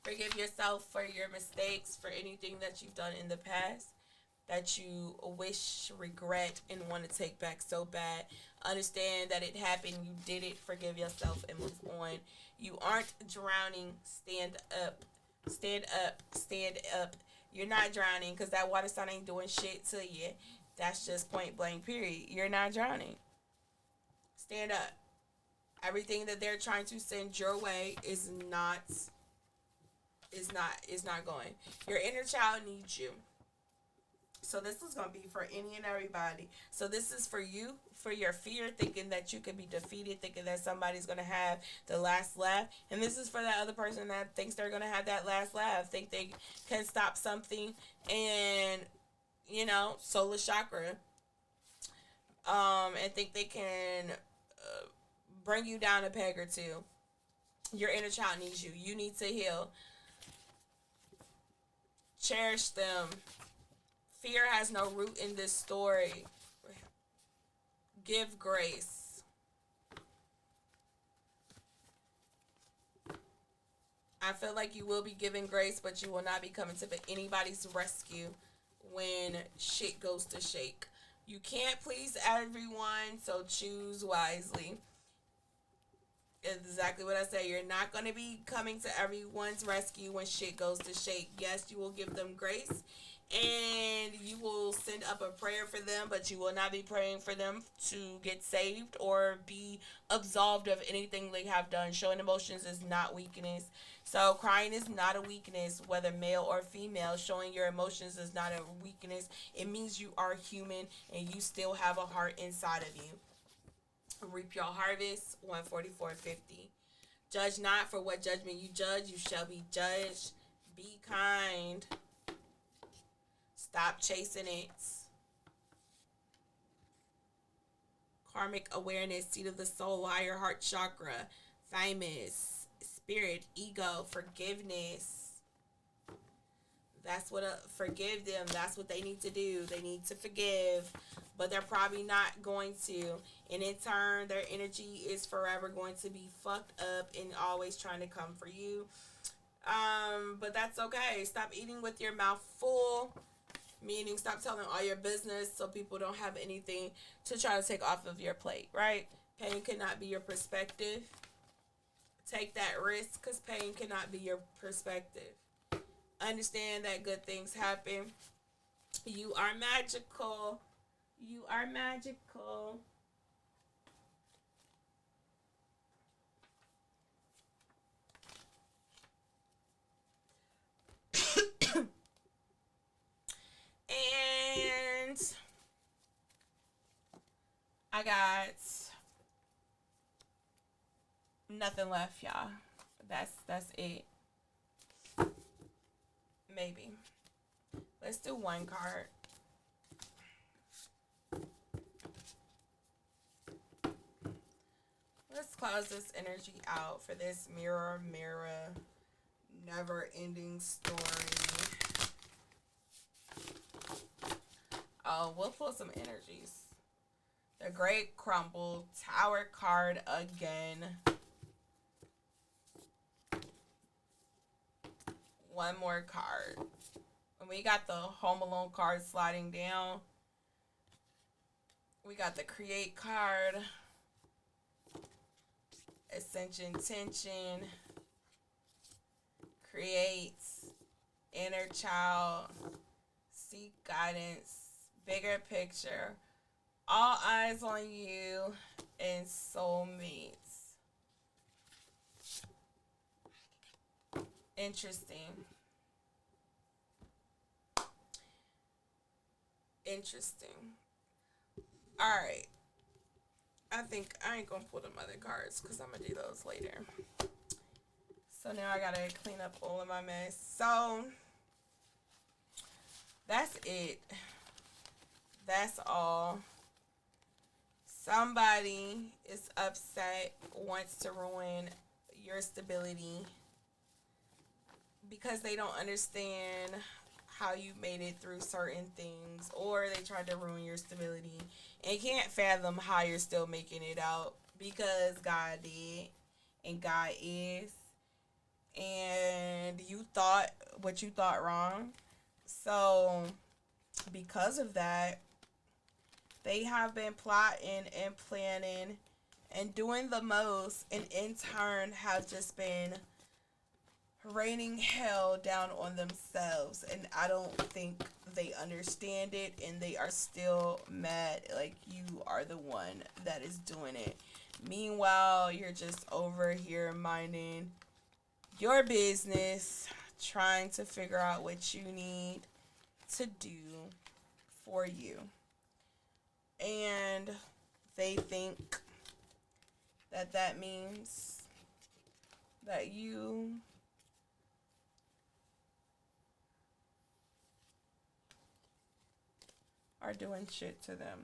Forgive yourself for your mistakes, for anything that you've done in the past that you wish, regret, and want to take back so bad. Understand that it happened. You did it. Forgive yourself and move on. You aren't drowning. Stand up. Stand up. Stand up. You're not drowning because that water sign ain't doing shit to you. That's just point blank, period. You're not drowning. Stand up. Everything that they're trying to send your way is not going. Your inner child needs you. So this is going to be for any and everybody. So this is for you, for your fear, thinking that you could be defeated, thinking that somebody's going to have the last laugh. And this is for that other person that thinks they're going to have that last laugh, think they can stop something, and, you know, solar chakra, and think they can bring you down a peg or two. Your inner child needs you. You need to heal. Cherish them. Fear has no root in this story. Give grace. I feel like you will be giving grace, but you will not be coming to anybody's rescue when shit goes to shake. You can't please everyone, so choose wisely. Exactly what I say. You're not going to be coming to everyone's rescue when shit goes to shake. Yes, you will give them grace and you will send up a prayer for them, but you will not be praying for them to get saved or be absolved of anything they have done. Showing emotions is not weakness. So crying is not a weakness, whether male or female. Showing your emotions is not a weakness. It means you are human and you still have a heart inside of you. Reap your harvest, 144.50. Judge not, for what judgment you judge, you shall be judged. Be kind. Stop chasing it. Karmic awareness, seat of the soul, higher heart chakra. famous, spirit, ego, forgiveness. That's what forgive them. That's what they need to do. They need to forgive, but they're probably not going to. And in turn, their energy is forever going to be fucked up and always trying to come for you. But that's okay. Stop eating with your mouth full, meaning stop telling all your business so people don't have anything to try to take off of your plate, right? Pain cannot be your perspective. Take that risk because pain cannot be your perspective. Understand that good things happen. You are magical. You are magical. And I got nothing left, y'all. That's it. Maybe. Let's do one card. Let's close this energy out for this mirror, mirror, never ending story. Oh, we'll pull some energies. The Great Crumble, Tower card again. One more card. And we got the Home Alone card sliding down. We got the Create card. Ascension Tension. Create. Inner Child. Seek Guidance. Bigger Picture. All Eyes on You. And Soulmates. Interesting. Interesting. Alright. I think I ain't gonna pull them other cards because I'm gonna do those later. So now I gotta clean up all of my mess. So that's it. That's all. Somebody is upset, wants to ruin your stability because they don't understand how you made it through certain things, or they tried to ruin your stability and can't fathom how you're still making it out because God did and God is, and you thought what you thought wrong. So because of that, they have been plotting and planning and doing the most, and in turn have just been raining hell down on themselves. And I don't think they understand it, and they are still mad like you are the one that is doing it. Meanwhile, you're just over here minding your business, trying to figure out what you need to do for you. And they think that that means that you are doing shit to them.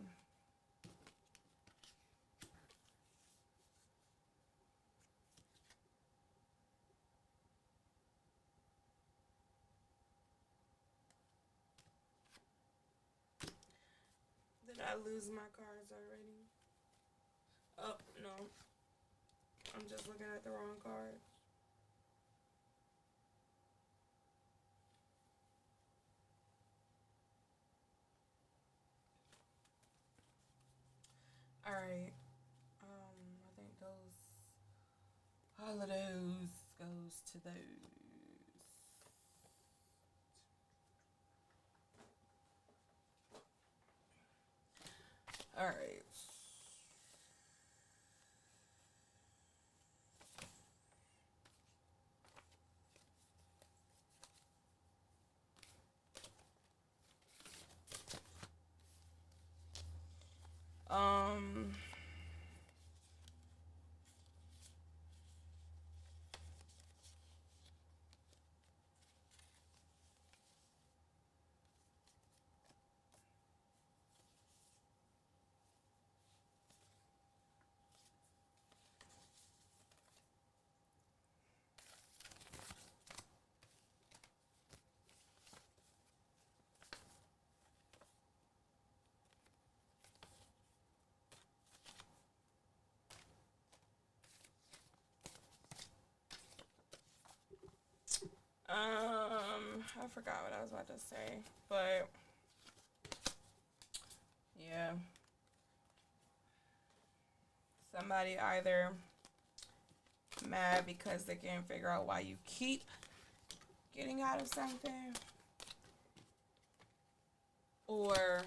Did I lose my cards already? Oh, no. I'm just looking at the wrong card. Alright. I think all of those goes to those. Alright. Um, I forgot what I was about to say, but yeah, somebody either mad because they can't figure out why you keep getting out of something, or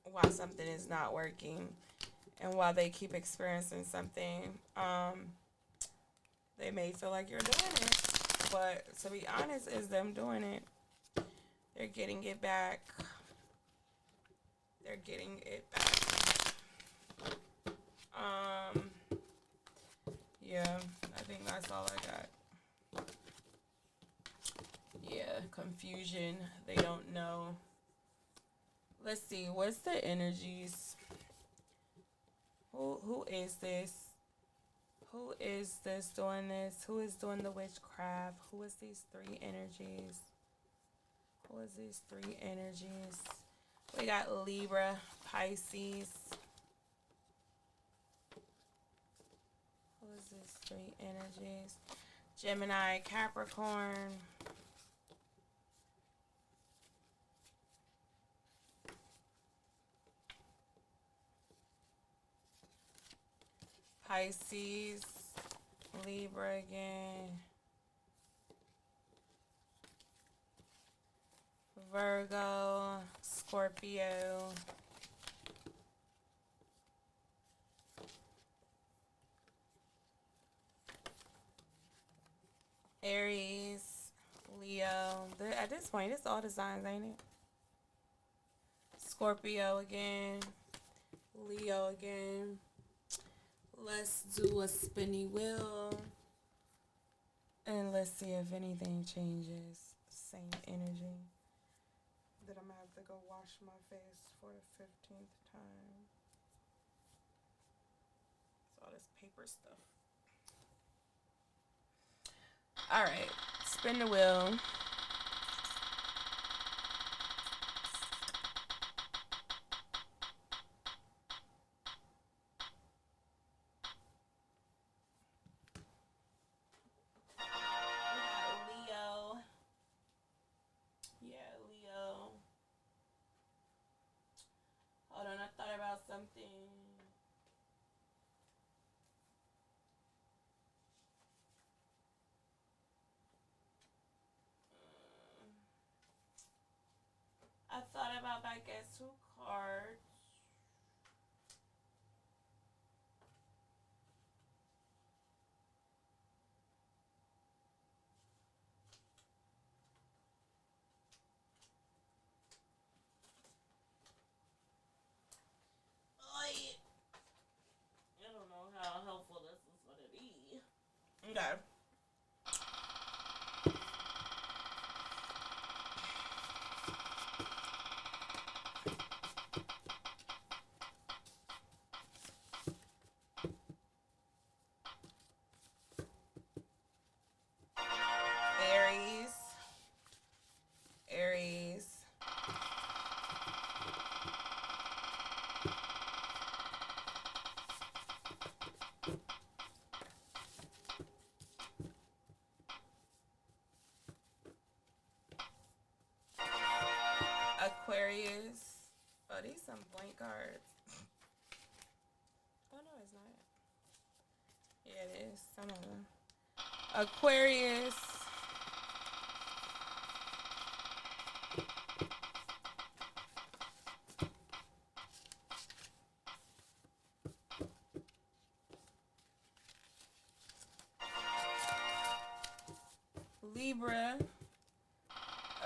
why something is not working, and while they keep experiencing something, they may feel like you're doing it, but to be honest, it's them doing it. They're getting it back. They're getting it back. Um, yeah, I think that's all I got. Yeah, confusion. They don't know. Let's see. What's the energies? Who is this? Who is this doing this? Who is doing the witchcraft? Who is these three energies? Who is these three energies? We got Libra, Pisces. Who is these three energies? Gemini, Capricorn. Pisces, Libra again. Virgo, Scorpio. Aries, Leo. At this point, it's all the signs, ain't it? Scorpio again. Leo again. Let's do a spinny wheel. And let's see if anything changes. Same energy. That I'm going to have to go wash my face for the 15th time. It's all this paper stuff. Alright. Spin the wheel. Hold on, I thought about something. I thought about my guess who cards. I don't know how helpful this is going to be. Okay. Aries. Aries. Aquarius. Oh, these some blank cards. Oh, no, it's not. Yeah, it is. Some of them. Aquarius. Libra.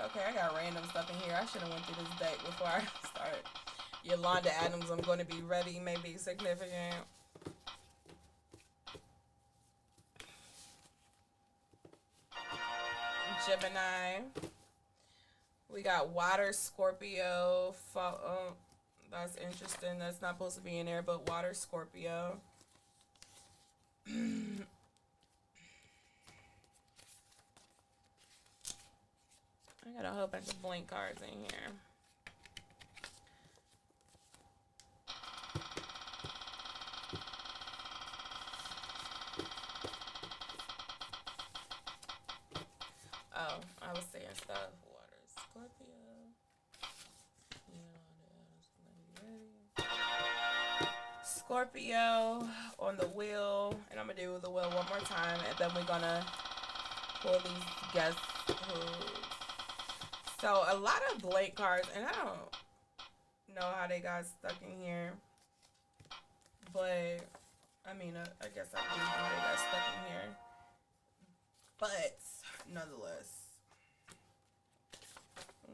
Okay, I got random stuff in here. I should have went through this deck before I started. Yolanda Adams, I'm going to be ready, may be significant. Gemini. We got Water Scorpio. Oh, that's interesting. That's not supposed to be in there, but Water Scorpio. I got a whole bunch of blank cards in here. of water. Scorpio. Scorpio on the wheel, and I'm gonna do the wheel one more time, and then we're gonna pull these guess who's. So a lot of blank cards, and I don't know how they got stuck in here, but I mean, I guess I do know how they got stuck in here, but nonetheless,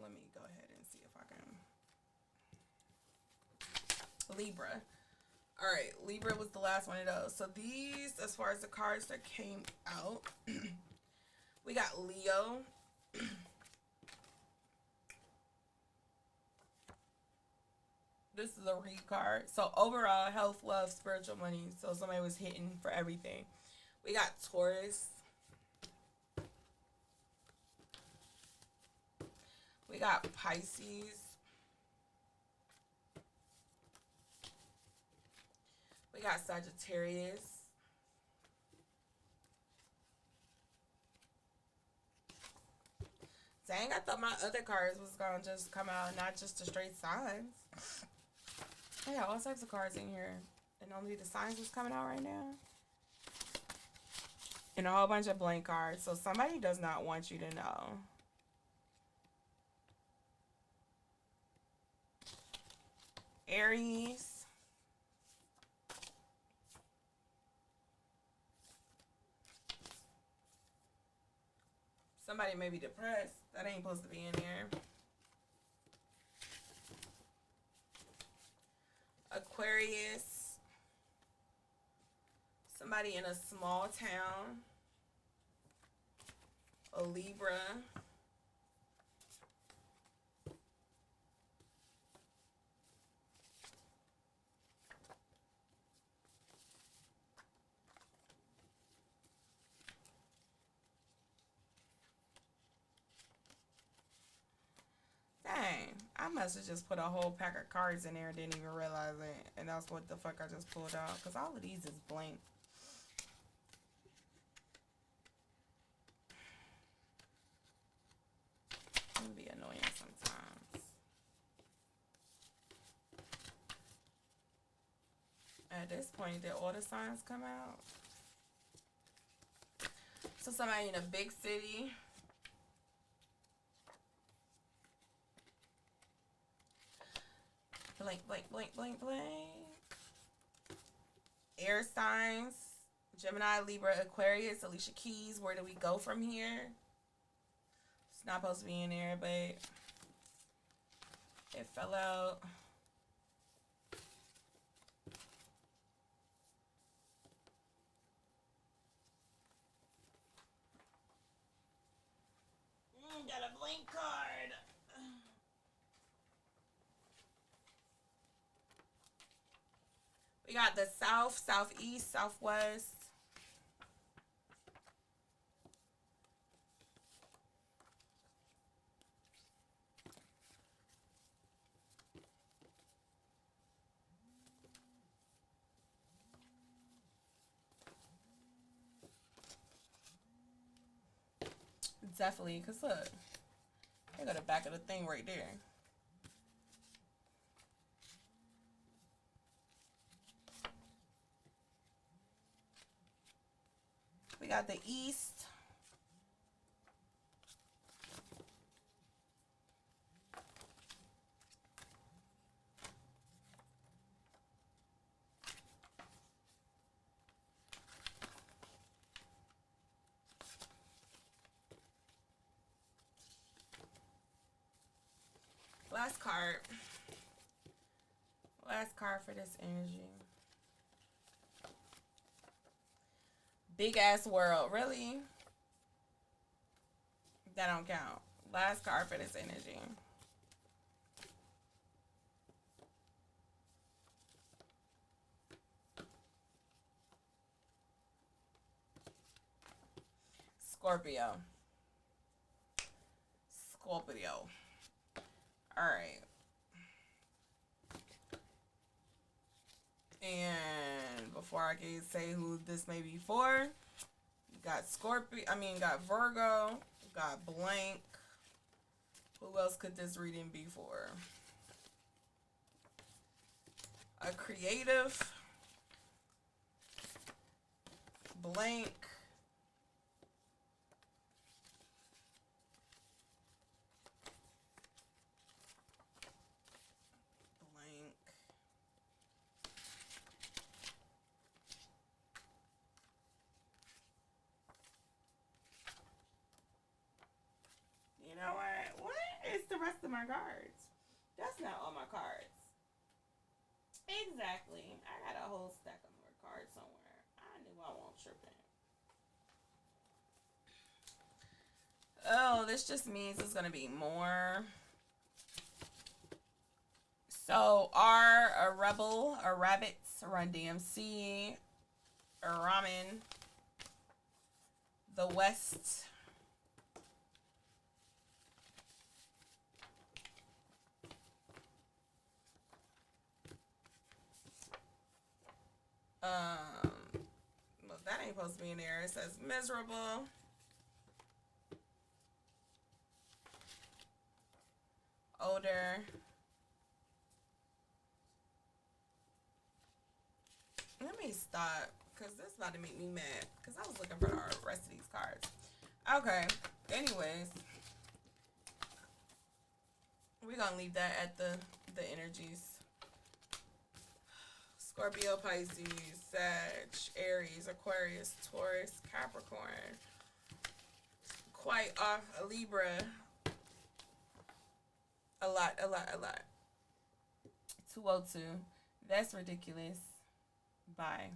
let me go ahead and see if I can. Libra. All right, Libra was the last one of those. So these, as far as the cards that came out, we got Leo. This is a read card. So overall, health, love, spiritual, money. So somebody was hitting for everything. We got Taurus. We got Pisces. We got Sagittarius. Dang, I thought my other cards was gonna just come out, not just the straight signs. I got all types of cards in here, and only the signs is coming out right now. And a whole bunch of blank cards, so somebody does not want you to know. Aries. Somebody may be depressed. That ain't supposed to be in here. Aquarius. Somebody in a small town. A Libra. Dang, I must have just put a whole pack of cards in there and didn't even realize it. And that's what the fuck I just pulled out. Because all of these is blank. It can be annoying sometimes. At this point, did all the signs come out? So somebody in a big city. Blank, blank, blank, blank, blank. Air signs. Gemini, Libra, Aquarius, Alicia Keys. Where do we go from here? It's not supposed to be in there, but it fell out. Got a blank card. We got the south, southeast, southwest. Definitely, because look, they got the back of the thing right there. We got the east. Last card. Last card for this energy. Big ass world. Really? That don't count. Last card for this energy. Scorpio. Scorpio. Alright. And before I can say who this may be for, got Scorpio. Got Virgo. Got blank. Who else could this reading be for? A creative, blank, blank. You know what? What is the rest of my cards? That's not all my cards. Exactly. I got a whole stack of more cards somewhere. I knew I won't tripping. Oh, this just means it's gonna be more. So R, a rebel, a rabbits, Run DMC, a ramen, the West. Well, that ain't supposed to be in there. It says miserable. Older. Let me stop, because this is about to make me mad, because I was looking for the rest of these cards. Okay. Anyways. We're going to leave that at the energies. Scorpio, Pisces, Sag, Aries, Aquarius, Taurus, Capricorn. Quite off a Libra. A lot. 202. That's ridiculous. Bye.